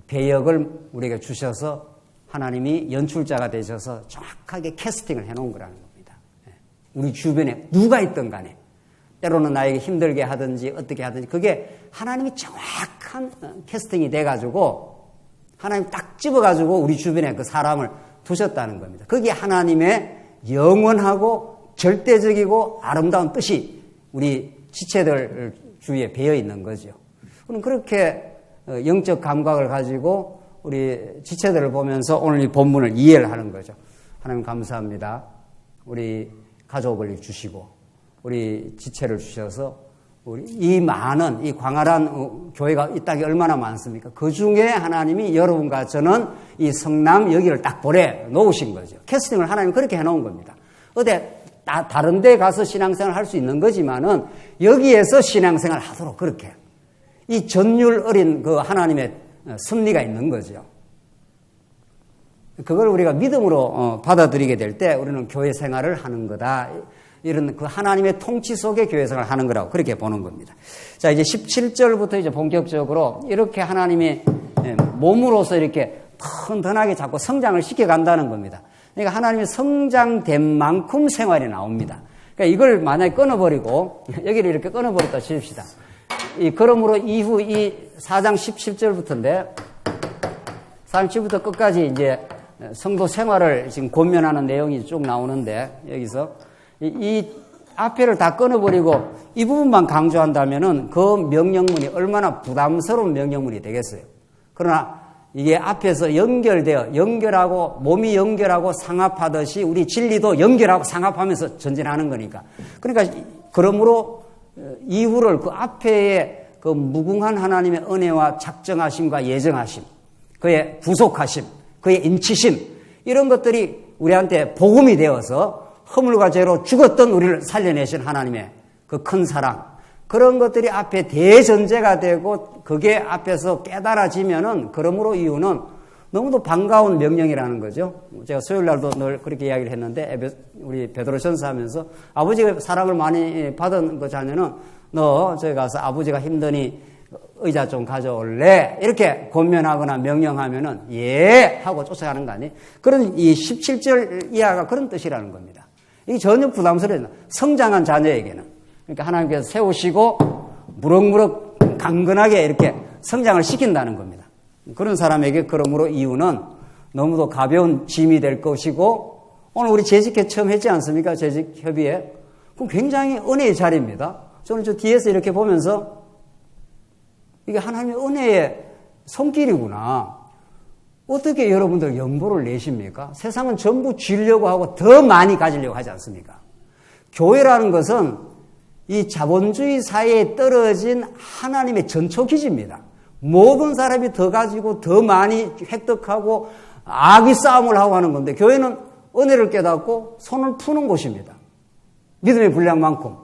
배역을 우리에게 주셔서 하나님이 연출자가 되셔서 정확하게 캐스팅을 해놓은 거라는 겁니다. 우리 주변에 누가 있든 간에 때로는 나에게 힘들게 하든지 어떻게 하든지 그게 하나님이 정확한 캐스팅이 돼가지고 하나님 딱 집어가지고 우리 주변에 그 사람을 두셨다는 겁니다. 그게 하나님의 영원하고 절대적이고 아름다운 뜻이 우리 지체들 주위에 배어 있는 거죠. 그럼 그렇게 영적 감각을 가지고 우리 지체들을 보면서 오늘 이 본문을 이해를 하는 거죠. 하나님 감사합니다. 우리 가족을 주시고 우리 지체를 주셔서 우리 이 많은 이 광활한 교회가 이 땅에 얼마나 많습니까? 그 중에 하나님이 여러분과 저는 이 성남 여기를 딱 보내 놓으신 거죠. 캐스팅을 하나님 그렇게 해놓은 겁니다. 다른 데 가서 신앙생활 할 수 있는 거지만은 여기에서 신앙생활 하도록 그렇게 이 전율 어린 그 하나님의 섭리가 있는 거죠. 그걸 우리가 믿음으로 받아들이게 될 때 우리는 교회 생활을 하는 거다. 이런 그 하나님의 통치 속에 교회 생활을 하는 거라고 그렇게 보는 겁니다. 자, 이제 17절부터 이제 본격적으로 이렇게 하나님이 몸으로서 이렇게 튼튼하게 자꾸 성장을 시켜간다는 겁니다. 그러니까 하나님이 성장된 만큼 생활이 나옵니다. 그러니까 이걸 만약에 끊어버리고 여기를 이렇게 끊어버렸다 칩시다. 그러므로 이후 이 4장 17절부터인데 37부터 끝까지 이제 성도 생활을 지금 권면하는 내용이 쭉 나오는데 여기서 이 앞에를 다 끊어버리고 이 부분만 강조한다면은 그 명령문이 얼마나 부담스러운 명령문이 되겠어요. 그러나 이게 앞에서 연결하고 몸이 연결하고 상합하듯이 우리 진리도 연결하고 상합하면서 전진하는 거니까. 그러니까 그러므로 이후를 그 앞에의 그 무궁한 하나님의 은혜와 작정하심과 예정하심, 그의 구속하심, 그의 인치심 이런 것들이 우리한테 복음이 되어서 허물과 죄로 죽었던 우리를 살려내신 하나님의 그 큰 사랑 그런 것들이 앞에 대전제가 되고 그게 앞에서 깨달아지면은 그러므로 이유는 너무도 반가운 명령이라는 거죠. 제가 수요일 날도 늘 그렇게 이야기를 했는데 우리 베드로전서 하면서 아버지가 사랑을 많이 받은 그 자녀는 너 저기 가서 아버지가 힘드니 의자 좀 가져올래? 이렇게 권면하거나 명령하면은 예 하고 쫓아가는 거 아니에요? 그런 이 17절 이하가 그런 뜻이라는 겁니다. 이게 전혀 부담스러워요. 성장한 자녀에게는. 그러니까 하나님께서 세우시고 무럭무럭 강건하게 이렇게 성장을 시킨다는 겁니다. 그런 사람에게 그러므로 이유는 너무도 가벼운 짐이 될 것이고 오늘 우리 재직회 처음 했지 않습니까? 재직협의회. 그럼 굉장히 은혜의 자리입니다. 저는 저 뒤에서 이렇게 보면서 이게 하나님의 은혜의 손길이구나. 어떻게 여러분들 연보를 내십니까? 세상은 전부 주려고 하고 더 많이 가지려고 하지 않습니까? 교회라는 것은 이 자본주의 사회에 떨어진 하나님의 전초기지입니다. 모든 사람이 더 가지고 더 많이 획득하고 악의 싸움을 하고 하는 건데 교회는 은혜를 깨닫고 손을 푸는 곳입니다. 믿음의 분량만큼.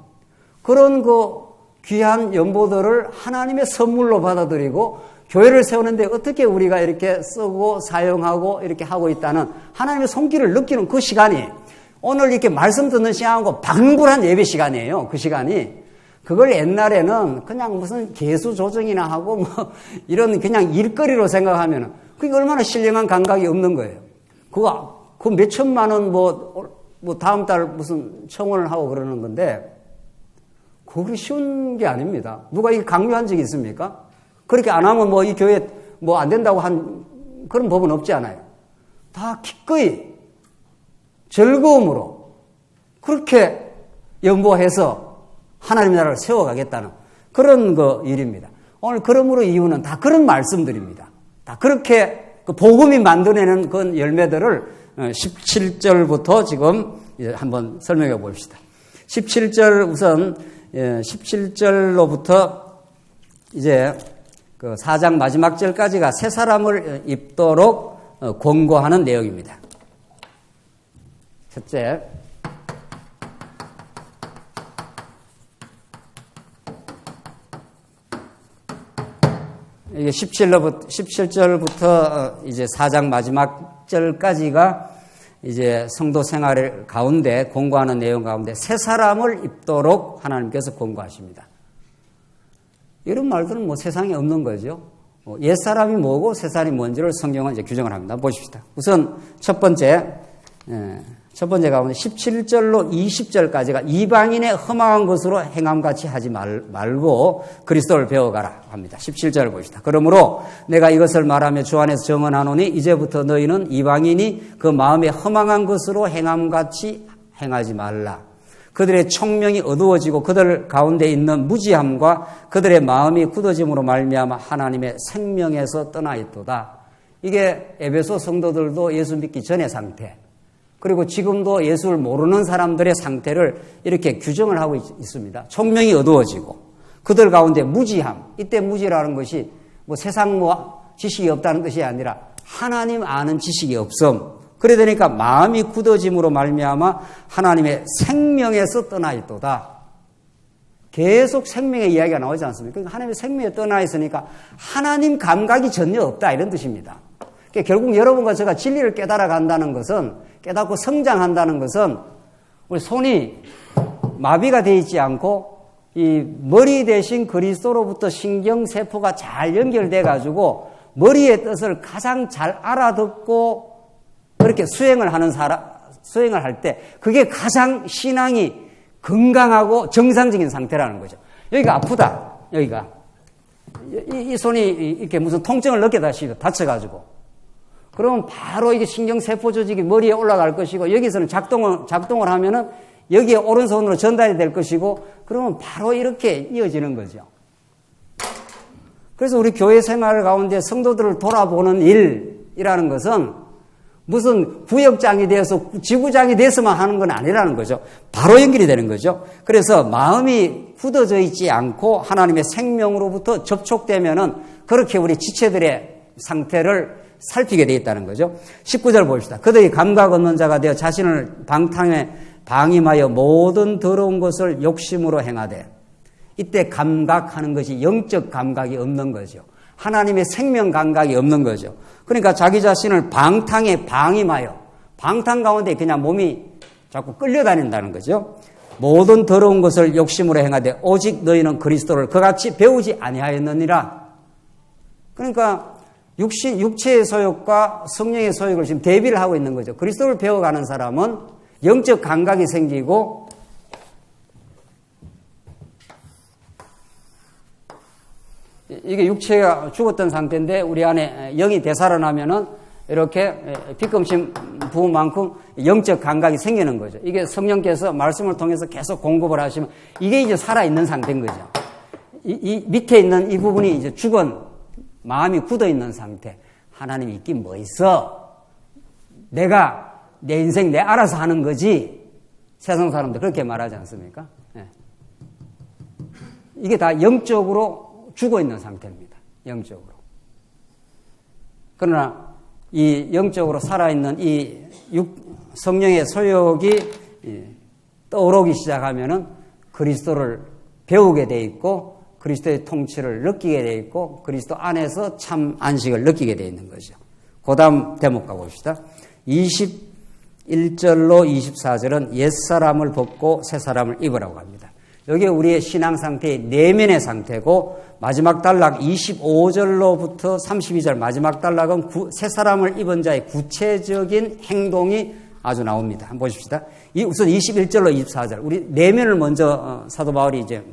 그런 그 귀한 연보들을 하나님의 선물로 받아들이고 교회를 세우는데 어떻게 우리가 이렇게 쓰고 사용하고 이렇게 하고 있다는 하나님의 손길을 느끼는 그 시간이 오늘 이렇게 말씀 듣는 시간하고 방불한 예배 시간이에요. 그 시간이. 그걸 옛날에는 그냥 무슨 개수 조정이나 하고 뭐 이런 그냥 일거리로 생각하면 그게 얼마나 신령한 감각이 없는 거예요. 그 몇천만 원 뭐 다음 달 무슨 청원을 하고 그러는 건데 그게 쉬운 게 아닙니다. 누가 이게 강요한 적이 있습니까? 그렇게 안 하면 뭐 이 교회 뭐 안 된다고 한 그런 법은 없지 않아요. 다 기꺼이 즐거움으로 그렇게 연보해서 하나님의 나라를 세워가겠다는 그런 일입니다. 오늘 그러므로 이유는 다 그런 말씀들입니다. 다 그렇게 그 복음이 만들어내는 그 열매들을 17절부터 지금 이제 한번 설명해 봅시다. 17절 우선 17절로부터 이제 그 4장 마지막 절까지가 새 사람을 입도록 권고하는 내용입니다. 첫째, 이게 17절부터 이제 4장 마지막 절까지가 이제 성도 생활 가운데 권고하는 내용 가운데 새 사람을 입도록 하나님께서 권고하십니다. 이런 말들은 뭐 세상에 없는 거죠. 옛 사람이 뭐고 새 사람이 뭔지를 성경은 이제 규정을 합니다. 보십시다. 우선 첫 번째 가운데 17절로 20절까지가 이방인의 험악한 것으로 행함같이 하지 말고 그리스도를 배워가라 합니다. 17절을 보십시다. 그러므로 내가 이것을 말하며 주 안에서 정언하노니 이제부터 너희는 이방인이 그 마음에 험악한 것으로 행함같이 행하지 말라. 그들의 총명이 어두워지고 그들 가운데 있는 무지함과 그들의 마음이 굳어짐으로 말미암아 하나님의 생명에서 떠나 있도다. 이게 에베소 성도들도 예수 믿기 전의 상태, 그리고 지금도 예수를 모르는 사람들의 상태를 이렇게 규정을 하고 있습니다. 총명이 어두워지고 그들 가운데 무지함. 이때 무지라는 것이 뭐 세상 지식이 없다는 뜻이 아니라 하나님 아는 지식이 없음. 그래 되니까 마음이 굳어짐으로 말미암아 하나님의 생명에서 떠나 있도다. 계속 생명의 이야기가 나오지 않습니까? 그러니까 하나님의 생명에 떠나 있으니까 하나님 감각이 전혀 없다 이런 뜻입니다. 그러니까 결국 여러분과 제가 진리를 깨달아 간다는 것은, 깨닫고 성장한다는 것은 우리 손이 마비가 되어 있지 않고 이 머리 대신 그리스도로부터 신경세포가 잘 연결돼 가지고 머리의 뜻을 가장 잘 알아듣고 그렇게 수행을 할 때 그게 가장 신앙이 건강하고 정상적인 상태라는 거죠. 여기가 아프다. 여기가. 이 손이 이렇게 무슨 통증을 느끼다 다쳐가지고. 그러면 바로 이게 신경세포 조직이 머리에 올라갈 것이고 여기서는 작동을 하면은 여기에 오른손으로 전달이 될 것이고 그러면 바로 이렇게 이어지는 거죠. 그래서 우리 교회 생활 가운데 성도들을 돌아보는 일이라는 것은 무슨 구역장이 되어서 지구장이 돼서만 하는 건 아니라는 거죠. 바로 연결이 되는 거죠. 그래서 마음이 굳어져 있지 않고 하나님의 생명으로부터 접촉되면은 그렇게 우리 지체들의 상태를 살피게 되어 있다는 거죠. 19절 봅시다. 그들이 감각 없는 자가 되어 자신을 방탕에 방임하여 모든 더러운 것을 욕심으로 행하되, 이때 감각하는 것이 영적 감각이 없는 거죠. 하나님의 생명 감각이 없는 거죠. 그러니까 자기 자신을 방탕에 방임하여, 방탕 가운데 그냥 몸이 자꾸 끌려다닌다는 거죠. 모든 더러운 것을 욕심으로 행하되 오직 너희는 그리스도를 그같이 배우지 아니하였느니라. 그러니까 육체의 소욕과 성령의 소욕을 지금 대비를 하고 있는 거죠. 그리스도를 배워가는 사람은 영적 감각이 생기고 이게 육체가 죽었던 상태인데 우리 안에 영이 되살아나면은 이렇게 빗금심 부은 만큼 영적 감각이 생기는 거죠. 이게 성령께서 말씀을 통해서 계속 공급을 하시면 이게 이제 살아있는 상태인 거죠. 이 밑에 있는 이 부분이 이제 죽은 마음이 굳어 있는 상태. 하나님이 있긴 뭐 있어? 내가 내 인생 내 알아서 하는 거지. 세상 사람들 그렇게 말하지 않습니까? 네. 이게 다 영적으로 죽어 있는 상태입니다. 영적으로. 그러나 이 영적으로 살아있는 이 성령의 소욕이 떠오르기 시작하면은 그리스도를 배우게 돼 있고 그리스도의 통치를 느끼게 되어 있고 그리스도 안에서 참 안식을 느끼게 되어 있는 거죠. 그 다음 대목 가봅시다. 21절로 24절은 옛사람을 벗고 새사람을 입으라고 합니다. 여기 우리의 신앙 상태의 내면의 상태고 마지막 단락 25절로부터 32절 마지막 단락은 새사람을 입은 자의 구체적인 행동이 아주 나옵니다. 한번 보십시다. 우선 21절로 24절 우리 내면을 먼저 사도 바울이 이제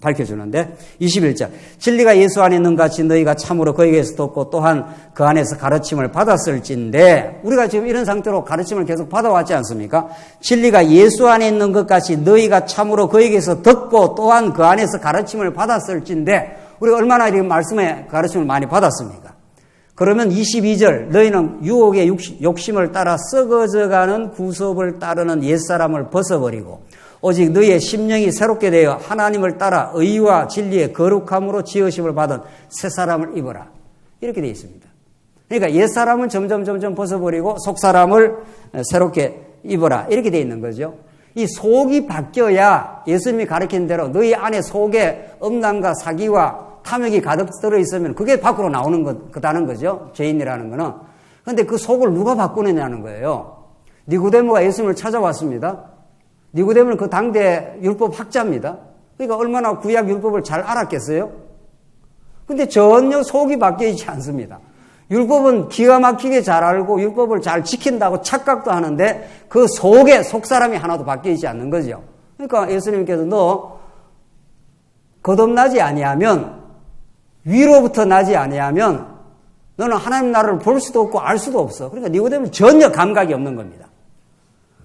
밝혀주는데 21절 진리가 예수 안에 있는 같이 너희가 참으로 그에게서 듣고 또한 그 안에서 가르침을 받았을진데 우리가 지금 이런 상태로 가르침을 계속 받아왔지 않습니까? 진리가 예수 안에 있는 것 같이 너희가 참으로 그에게서 듣고 또한 그 안에서 가르침을 받았을진데 우리가 얼마나 이렇게 말씀에 가르침을 많이 받았습니까? 그러면 22절 너희는 유혹의 욕심을 따라 썩어져가는 구습을 따르는 옛사람을 벗어버리고 오직 너희의 심령이 새롭게 되어 하나님을 따라 의와 진리의 거룩함으로 지으심을 받은 새 사람을 입어라. 이렇게 되어 있습니다. 그러니까 옛 사람은 점점 벗어버리고 속 사람을 새롭게 입어라. 이렇게 되어 있는 거죠. 이 속이 바뀌어야 예수님이 가르친 대로 너희 안에 속에 음란과 사기와 탐욕이 가득 들어 있으면 그게 밖으로 나오는 거다는 거죠. 죄인이라는 거는. 그런데 그 속을 누가 바꾸느냐는 거예요. 니고데모가 예수님을 찾아왔습니다. 니고데모는 그 당대 율법 학자입니다. 그러니까 얼마나 구약 율법을 잘 알았겠어요? 근데 전혀 속이 바뀌지 않습니다. 율법은 기가 막히게 잘 알고 율법을 잘 지킨다고 착각도 하는데 그 속에 속 사람이 하나도 바뀌지 않는 거죠. 그러니까 예수님께서 너 거듭나지 아니하면 위로부터 나지 아니하면 너는 하나님 나라를 볼 수도 없고 알 수도 없어. 그러니까 니고데모는 전혀 감각이 없는 겁니다.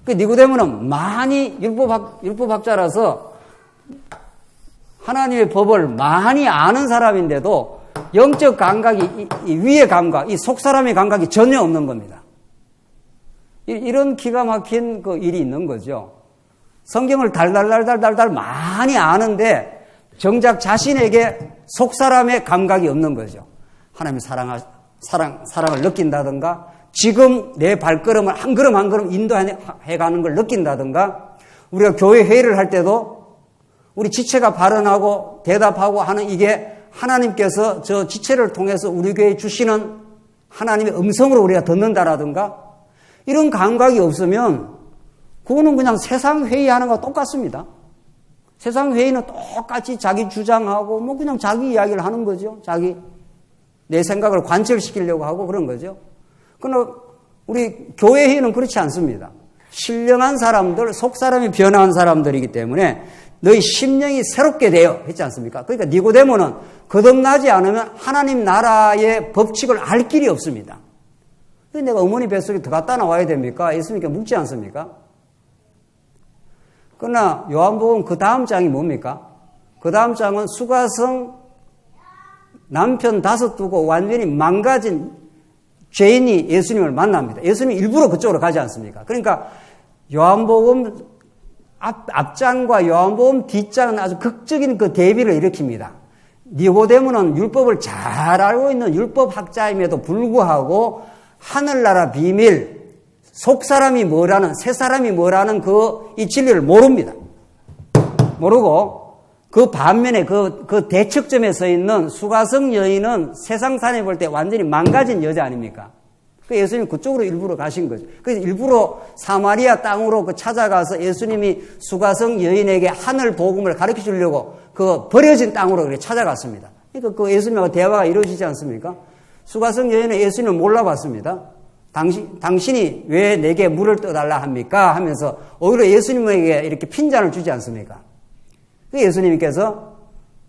니고데모는 많이 율법학자라서 하나님의 법을 많이 아는 사람인데도 영적 감각이 이 위의 감각, 이 속 사람의 감각이 전혀 없는 겁니다. 이런 기가 막힌 그 일이 있는 거죠. 성경을 달달달달달달 많이 아는데 정작 자신에게 속 사람의 감각이 없는 거죠. 하나님의 사랑을 느낀다든가 지금 내 발걸음을 한 걸음 한 걸음 인도해가는 걸 느낀다든가 우리가 교회 회의를 할 때도 우리 지체가 발언하고 대답하고 하는 이게 하나님께서 저 지체를 통해서 우리 교회에 주시는 하나님의 음성으로 우리가 듣는다라든가 이런 감각이 없으면 그거는 그냥 세상 회의하는 거와 똑같습니다. 세상 회의는 똑같이 자기 주장하고 뭐 그냥 자기 이야기를 하는 거죠. 내 생각을 관철시키려고 하고 그런 거죠. 그러나 우리 교회 회의는 그렇지 않습니다. 신령한 사람들, 속 사람이 변화한 사람들이기 때문에 너희 심령이 새롭게 되어 했지 않습니까? 그러니까 니고데모는 거듭나지 않으면 하나님 나라의 법칙을 알 길이 없습니다. 내가 어머니 뱃속에 더 갖다 나와야 됩니까? 예수님께 묻지 않습니까? 그러나 요한복음 그 다음 장이 뭡니까? 그 다음 장은 수가성 남편 5 두고 완전히 망가진 죄인이 예수님을 만납니다. 예수님이 일부러 그쪽으로 가지 않습니까? 그러니까 요한복음 앞장과 요한복음 뒷장은 아주 극적인 그 대비를 일으킵니다. 니고데모는 율법을 잘 알고 있는 율법학자임에도 불구하고 하늘나라 비밀, 속 사람이 뭐라는, 새 사람이 뭐라는 이 진리를 모릅니다. 모르고 그 반면에 그 대척점에 서 있는 수가성 여인은 세상 사람이 볼 때 완전히 망가진 여자 아닙니까? 그 예수님이 그쪽으로 일부러 가신 거죠. 그래서 일부러 사마리아 땅으로 찾아가서 예수님이 수가성 여인에게 하늘 복음을 가르쳐 주려고 그 버려진 땅으로 그렇게 찾아갔습니다. 그러니까 그 예수님하고 대화가 이루어지지 않습니까? 수가성 여인은 예수님을 몰라봤습니다. 당신이 왜 내게 물을 떠달라 합니까? 하면서 오히려 예수님에게 이렇게 핀잔을 주지 않습니까? 그 예수님께서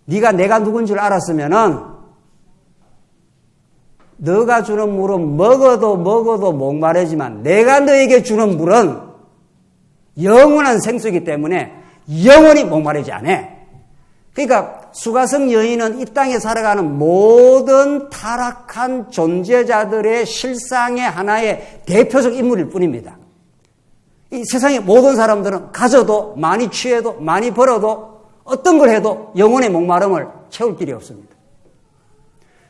네가 내가 누군 줄 알았으면은 너가 주는 물은 먹어도 목마르지만 내가 너에게 주는 물은 영원한 생수이기 때문에 영원히 목마르지 않아. 그러니까 수가성 여인은 이 땅에 살아가는 모든 타락한 존재자들의 실상의 하나의 대표적 인물일 뿐입니다. 이 세상의 모든 사람들은 가져도 많이 취해도 많이 벌어도 어떤 걸 해도 영혼의 목마름을 채울 길이 없습니다.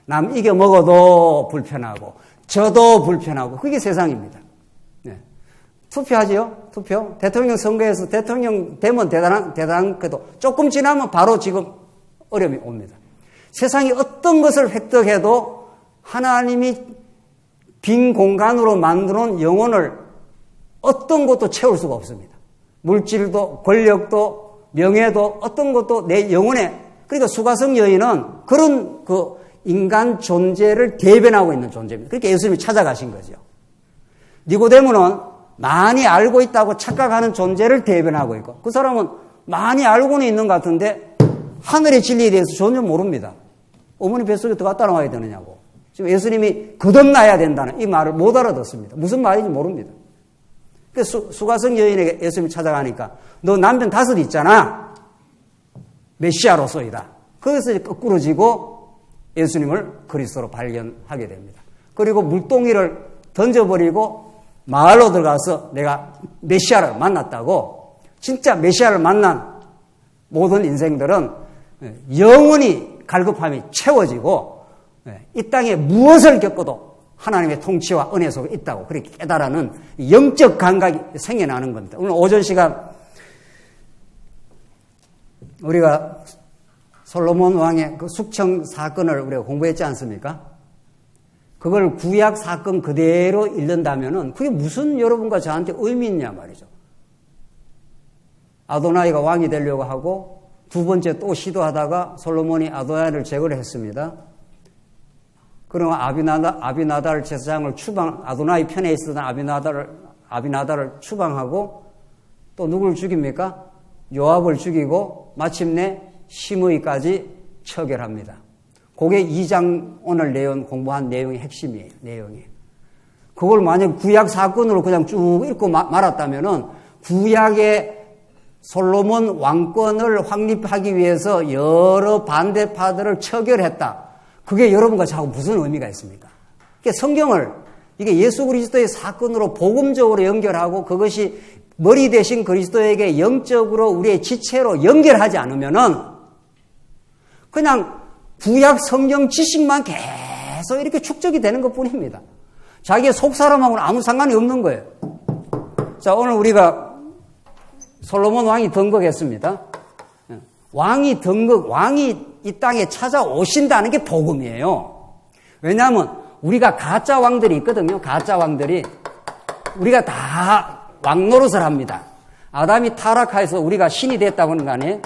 남 이겨 먹어도 불편하고 저도 불편하고 그게 세상입니다. 네. 투표하지요? 투표. 대통령 선거에서 대통령 되면 대단한 것도 조금 지나면 바로 지금 어려움이 옵니다. 세상이 어떤 것을 획득해도 하나님이 빈 공간으로 만들어놓은 영혼을 어떤 것도 채울 수가 없습니다. 물질도 권력도 명예도 어떤 것도 내 영혼에, 그러니까 수가성 여인은 그런 그 인간 존재를 대변하고 있는 존재입니다. 그렇게 예수님이 찾아가신 거죠. 니고데모는 많이 알고 있다고 착각하는 존재를 대변하고 있고, 그 사람은 많이 알고는 있는 것 같은데 하늘의 진리에 대해서 전혀 모릅니다. 어머니 뱃속에 들어갔다 나와야 되느냐고. 지금 예수님이 거듭나야 된다는 이 말을 못 알아듣습니다. 무슨 말인지 모릅니다. 그래서 수가성 여인에게 예수님이 찾아가니까 너 남편 5 있잖아. 메시아로서이다. 거기서 이제 거꾸로 지고 예수님을 그리스도로 발견하게 됩니다. 그리고 물동이를 던져버리고 마을로 들어가서 내가 메시아를 만났다고, 진짜 메시아를 만난 모든 인생들은 영원히 갈급함이 채워지고 이 땅에 무엇을 겪어도 하나님의 통치와 은혜 속에 있다고 그렇게 깨달아는 영적 감각이 생겨나는 겁니다. 오늘 오전 시간 우리가 솔로몬 왕의 그 숙청 사건을 우리가 공부했지 않습니까? 그걸 구약 사건 그대로 읽는다면은 그게 무슨 여러분과 저한테 의미 있냐 말이죠. 아도나이가 왕이 되려고 하고 2번째 또 시도하다가 솔로몬이 아도나이를 제거를 했습니다. 그러면 아비나달 제사장을 아도나이 편에 있었던 아비나달을 추방하고 또 누구를 죽입니까? 요압을 죽이고 마침내 시므이까지 처결합니다. 그게 2장 오늘 공부한 내용의 핵심이에요. 내용이. 그걸 만약 구약 사건으로 그냥 쭉 읽고 말았다면은 구약의 솔로몬 왕권을 확립하기 위해서 여러 반대파들을 처결했다. 그게 여러분과 저하고 무슨 의미가 있습니까? 성경을 이게 예수 그리스도의 사건으로 복음적으로 연결하고 그것이 머리 대신 그리스도에게 영적으로 우리의 지체로 연결하지 않으면은 그냥 구약 성경 지식만 계속 이렇게 축적이 되는 것 뿐입니다. 자기의 속 사람하고는 아무 상관이 없는 거예요. 자, 오늘 우리가 솔로몬 왕이 등극했습니다. 왕이 이 땅에 찾아오신다는 게 복음이에요. 왜냐하면 우리가 가짜 왕들이 있거든요. 가짜 왕들이. 우리가 다 왕 노릇을 합니다. 아담이 타락해서 우리가 신이 됐다고 하는 거 아니에요?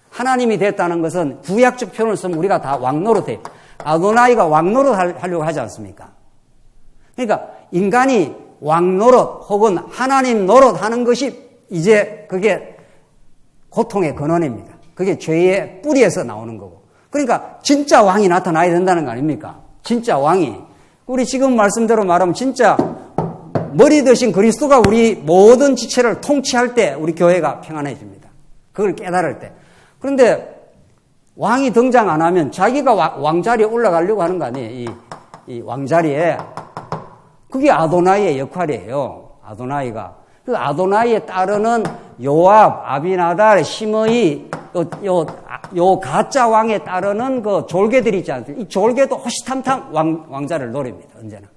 하나님이 됐다는 것은 구약적 표현을 쓰면 우리가 다 왕 노릇해요. 아도나이가 왕 노릇 하려고 하지 않습니까? 그러니까 인간이 왕 노릇 혹은 하나님 노릇 하는 것이 이제 그게 고통의 근원입니다. 그게 죄의 뿌리에서 나오는 거고. 그러니까 진짜 왕이 나타나야 된다는 거 아닙니까? 진짜 왕이. 우리 지금 말씀대로 말하면 진짜 머리 대신 그리스도가 우리 모든 지체를 통치할 때 우리 교회가 평안해집니다. 그걸 깨달을 때. 그런데 왕이 등장 안 하면 자기가 왕자리에 올라가려고 하는 거 아니에요? 이 왕자리에. 그게 아도나이의 역할이에요. 아도나이가. 그 아도나이에 따르는 요압, 아비나달, 시므이, 요 가짜 왕에 따르는 그 졸개들이 있지 않습니까? 이 졸개도 호시탐탐 왕자를 노립니다. 언제나.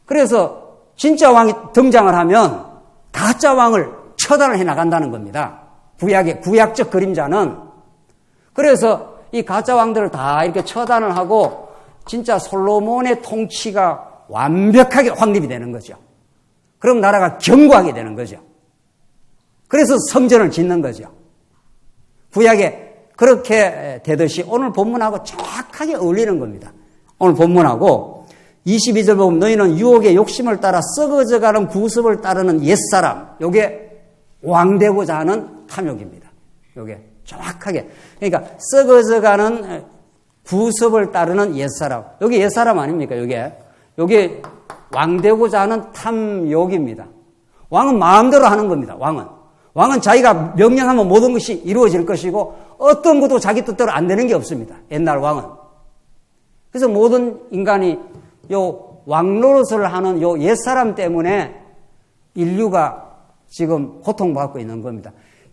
그래서 진짜 왕이 등장을 하면 가짜 왕을 처단을 해 나간다는 겁니다. 구약적 그림자는. 그래서 이 가짜 왕들을 다 이렇게 처단을 하고 진짜 솔로몬의 통치가 완벽하게 확립이 되는 거죠. 그럼 나라가 견고하게 되는 거죠. 그래서 성전을 짓는 거죠. 구약에 그렇게 되듯이 오늘 본문하고 정확하게 어울리는 겁니다. 오늘 본문하고 22절 보면 너희는 유혹의 욕심을 따라 썩어져가는 구습을 따르는 옛사람. 요게 왕되고자 하는 탐욕입니다. 요게 정확하게. 그러니까 썩어져가는 구습을 따르는 옛사람. 여기 옛사람 아닙니까? 요게 왕되고자 하는 탐욕입니다. 왕은 마음대로 하는 겁니다. 왕은 자기가 명령하면 모든 것이 이루어질 것이고 어떤 것도 자기 뜻대로 안 되는 게 없습니다. 옛날 왕은. 그래서 모든 인간이 요 왕노릇을 하는 요 옛사람 때문에 인류가 지금 고통받고 있는 겁니다.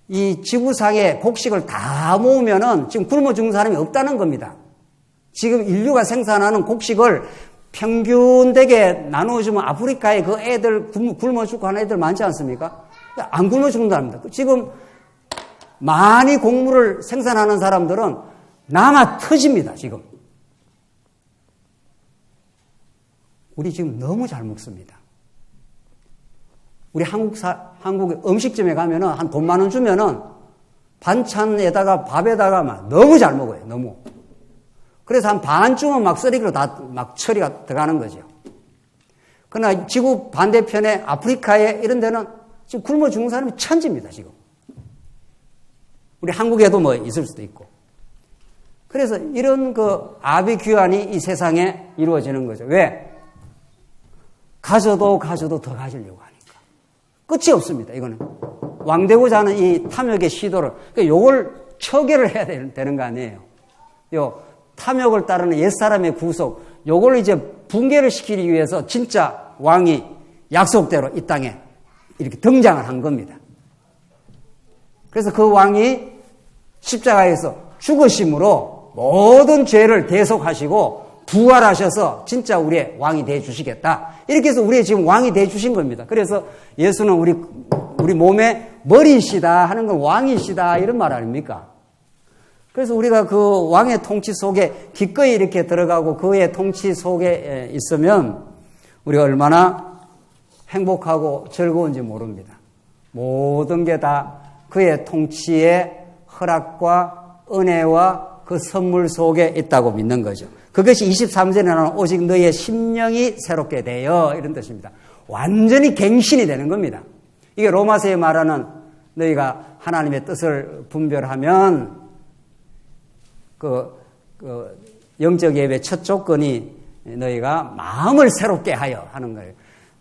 이 지구상의 곡식을 다 모으면은 지금 굶어 죽는 사람이 없다는 겁니다. 지금 인류가 생산하는 곡식을 평균되게 나누어주면 아프리카에 그 애들 굶어 죽고 하는 애들 많지 않습니까? 안 굶어 죽는답니다. 지금 많이 곡물을 생산하는 사람들은 남아 터집니다, 지금. 우리 지금 너무 잘 먹습니다. 우리 한국 음식점에 가면은 한 돈 10,000원 주면은 반찬에다가 밥에다가 막 너무 잘 먹어요, 너무. 그래서 한 반쯤은 막 쓰레기로 다 막 처리가 들어가는 거죠. 그러나 지구 반대편에 아프리카에 이런 데는 지금 굶어 죽는 사람이 천지입니다, 지금. 우리 한국에도 뭐 있을 수도 있고. 그래서 이런 그 아비 규환이 이 세상에 이루어지는 거죠. 왜? 가져도 더 가지려고 하니까. 끝이 없습니다, 이거는. 왕되고자 하는 이 탐욕의 시도를, 그러니까 요걸 처결을 해야 되는 거 아니에요. 요 탐욕을 따르는 옛사람의 구속, 요걸 이제 붕괴를 시키기 위해서 진짜 왕이 약속대로 이 땅에 이렇게 등장을 한 겁니다. 그래서 그 왕이 십자가에서 죽으심으로 모든 죄를 대속하시고 부활하셔서 진짜 우리의 왕이 되어 주시겠다. 이렇게 해서 우리의 지금 왕이 되어 주신 겁니다. 그래서 예수는 우리 몸의 머리이시다 하는 건 왕이시다 이런 말 아닙니까? 그래서 우리가 그 왕의 통치 속에 기꺼이 이렇게 들어가고 그의 통치 속에 있으면 우리가 얼마나 행복하고 즐거운지 모릅니다. 모든 게 다 그의 통치의 허락과 은혜와 그 선물 속에 있다고 믿는 거죠. 그것이 23절에 나오는 오직 너희의 심령이 새롭게 되어 이런 뜻입니다. 완전히 갱신이 되는 겁니다. 이게 로마서에 말하는 너희가 하나님의 뜻을 분별하면 그 영적 예배의 첫 조건이 너희가 마음을 새롭게 하여 하는 거예요.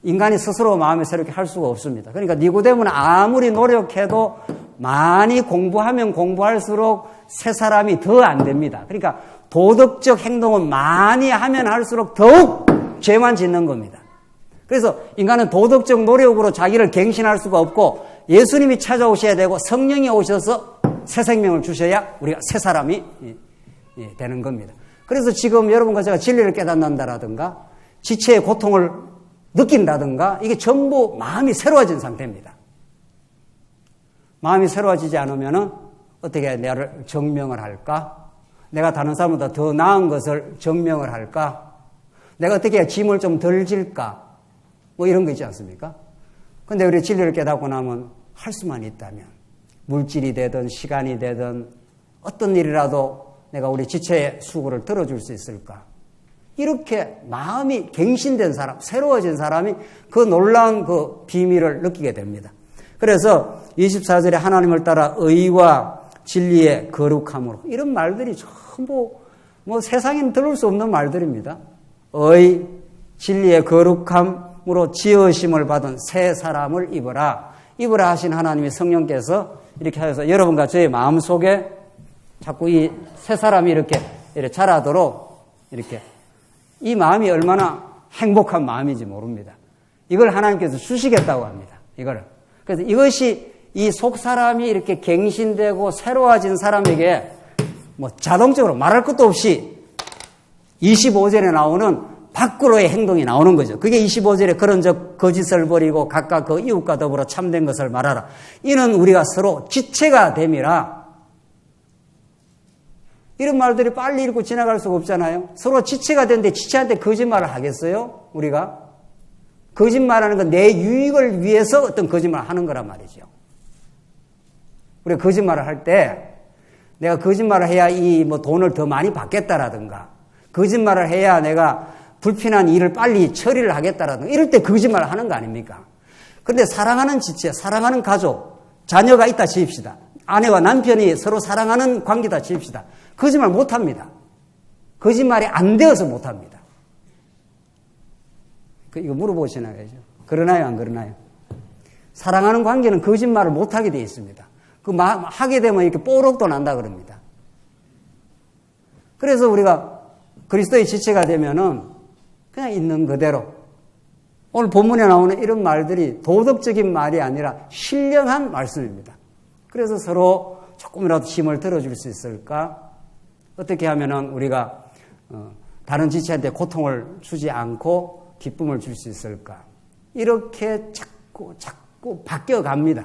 인간이 스스로 마음을 새롭게 할 수가 없습니다. 그러니까 니고데모는 아무리 노력해도 많이 공부하면 공부할수록 새 사람이 더 안 됩니다. 그러니까 도덕적 행동은 많이 하면 할수록 더욱 죄만 짓는 겁니다. 그래서 인간은 도덕적 노력으로 자기를 갱신할 수가 없고 예수님이 찾아오셔야 되고 성령이 오셔서 새 생명을 주셔야 우리가 새 사람이 되는 겁니다. 그래서 지금 여러분과 제가 진리를 깨닫는다라든가 지체의 고통을 느낀다든가 이게 전부 마음이 새로워진 상태입니다. 마음이 새로워지지 않으면 어떻게 나를 증명을 할까? 내가 다른 사람보다 더 나은 것을 증명을 할까? 내가 어떻게 짐을 좀 덜 질까? 뭐 이런 거 있지 않습니까? 근데 우리 진리를 깨닫고 나면 할 수만 있다면 물질이 되든 시간이 되든 어떤 일이라도 내가 우리 지체의 수고를 들어줄 수 있을까? 이렇게 마음이 갱신된 사람, 새로워진 사람이 그 놀라운 그 비밀을 느끼게 됩니다. 그래서 24절에 하나님을 따라 의와 진리의 거룩함으로 이런 말들이 전부 뭐 세상에는 들을 수 없는 말들입니다. 의, 진리의 거룩함으로 지으심을 받은 새 사람을 입어라. 입으라 하신 하나님의 성령께서 이렇게 하셔서 여러분과 저의 마음속에 자꾸 이 새 사람이 이렇게 자라도록 이렇게 이 마음이 얼마나 행복한 마음인지 모릅니다. 이걸 하나님께서 주시겠다고 합니다. 이거를. 그래서 이것이 이 속 사람이 이렇게 갱신되고 새로워진 사람에게 뭐 자동적으로 말할 것도 없이 25절에 나오는 밖으로의 행동이 나오는 거죠. 그게 25절에 그런 적 거짓을 버리고 각각 그 이웃과 더불어 참된 것을 말하라. 이는 우리가 서로 지체가 됨이라. 이런 말들이 빨리 읽고 지나갈 수가 없잖아요. 서로 지체가 되는데 지체한테 거짓말을 하겠어요? 우리가? 거짓말하는 건 내 유익을 위해서 어떤 거짓말을 하는 거란 말이죠. 우리가 거짓말을 할 때 내가 거짓말을 해야 이 뭐 돈을 더 많이 받겠다라든가 거짓말을 해야 내가 불편한 일을 빨리 처리를 하겠다라든가 이럴 때 거짓말을 하는 거 아닙니까? 그런데 사랑하는 지체, 사랑하는 가족, 자녀가 있다 칩시다. 아내와 남편이 서로 사랑하는 관계다 칩시다. 거짓말 못합니다. 거짓말이 안 되어서 못합니다. 이거 물어보시나야죠. 그러나요, 안 그러나요? 사랑하는 관계는 거짓말을 못하게 되어 있습니다. 하게 되면 이렇게 뽀록도 난다 그럽니다. 그래서 우리가 그리스도의 지체가 되면은 그냥 있는 그대로 오늘 본문에 나오는 이런 말들이 도덕적인 말이 아니라 신령한 말씀입니다. 그래서 서로 조금이라도 힘을 들어줄 수 있을까? 어떻게 하면은 우리가 다른 지체한테 고통을 주지 않고 기쁨을 줄 수 있을까? 이렇게 자꾸 바뀌어 갑니다.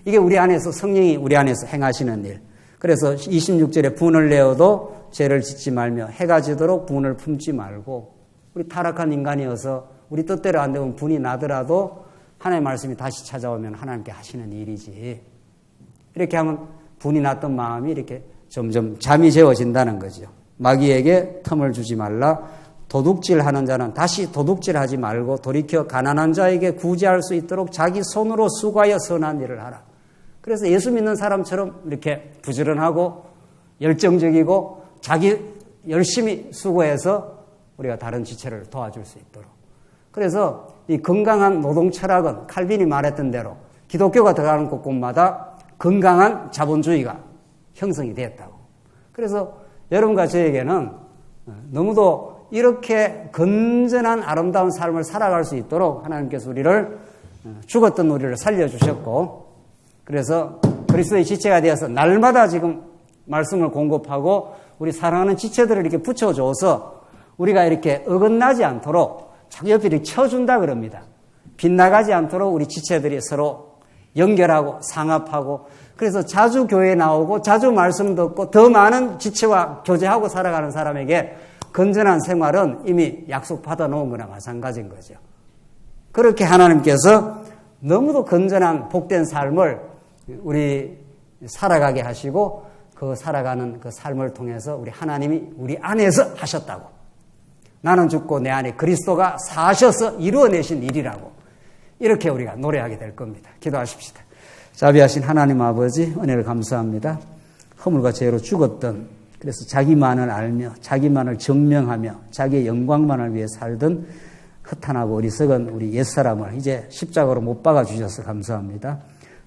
이게 우리 안에서 성령이 우리 안에서 행하시는 일. 그래서 26절에 분을 내어도 죄를 짓지 말며 해가 지도록 분을 품지 말고 우리 타락한 인간이어서 우리 뜻대로 안 되면 분이 나더라도 하나님의 말씀이 다시 찾아오면 하나님께 하시는 일이지. 이렇게 하면 분이 났던 마음이 이렇게 점점 잠이 재워진다는 거죠. 마귀에게 틈을 주지 말라. 도둑질하는 자는 다시 도둑질하지 말고 돌이켜 가난한 자에게 구제할 수 있도록 자기 손으로 수고하여 선한 일을 하라. 그래서 예수 믿는 사람처럼 이렇게 부지런하고 열정적이고 자기 열심히 수고해서 우리가 다른 지체를 도와줄 수 있도록. 그래서 이 건강한 노동 철학은 칼빈이 말했던 대로 기독교가 들어가는 곳곳마다 건강한 자본주의가 형성이 되었다고. 그래서 여러분과 저에게는 너무도 이렇게 건전한 아름다운 삶을 살아갈 수 있도록 하나님께서 우리를 죽었던 우리를 살려주셨고 그래서 그리스도의 지체가 되어서 날마다 지금 말씀을 공급하고 우리 사랑하는 지체들을 이렇게 붙여줘서 우리가 이렇게 어긋나지 않도록 자기 옆에 이렇게 쳐준다 그럽니다. 빗나가지 않도록 우리 지체들이 서로 연결하고 상합하고 그래서 자주 교회에 나오고 자주 말씀 듣고 더 많은 지체와 교제하고 살아가는 사람에게 건전한 생활은 이미 약속받아 놓은 거나 마찬가지인 거죠. 그렇게 하나님께서 너무도 건전한 복된 삶을 우리 살아가게 하시고 그 살아가는 그 삶을 통해서 우리 하나님이 우리 안에서 하셨다고. 나는 죽고 내 안에 그리스도가 사셔서 이루어내신 일이라고. 이렇게 우리가 노래하게 될 겁니다. 기도하십시다. 자비하신 하나님 아버지 은혜를 감사합니다. 허물과 죄로 죽었던 그래서 자기만을 알며 자기만을 증명하며 자기의 영광만을 위해 살던 허탄하고 어리석은 우리 옛사람을 이제 십자가로 못 박아 주셔서 감사합니다.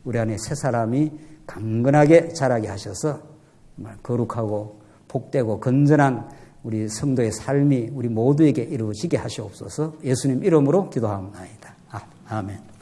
우리 안에 새 사람이 강건하게 자라게 하셔서 정말 거룩하고 복되고 건전한 우리 성도의 삶이 우리 모두에게 이루어지게 하시옵소서. 예수님 이름으로 기도합니다. 아멘.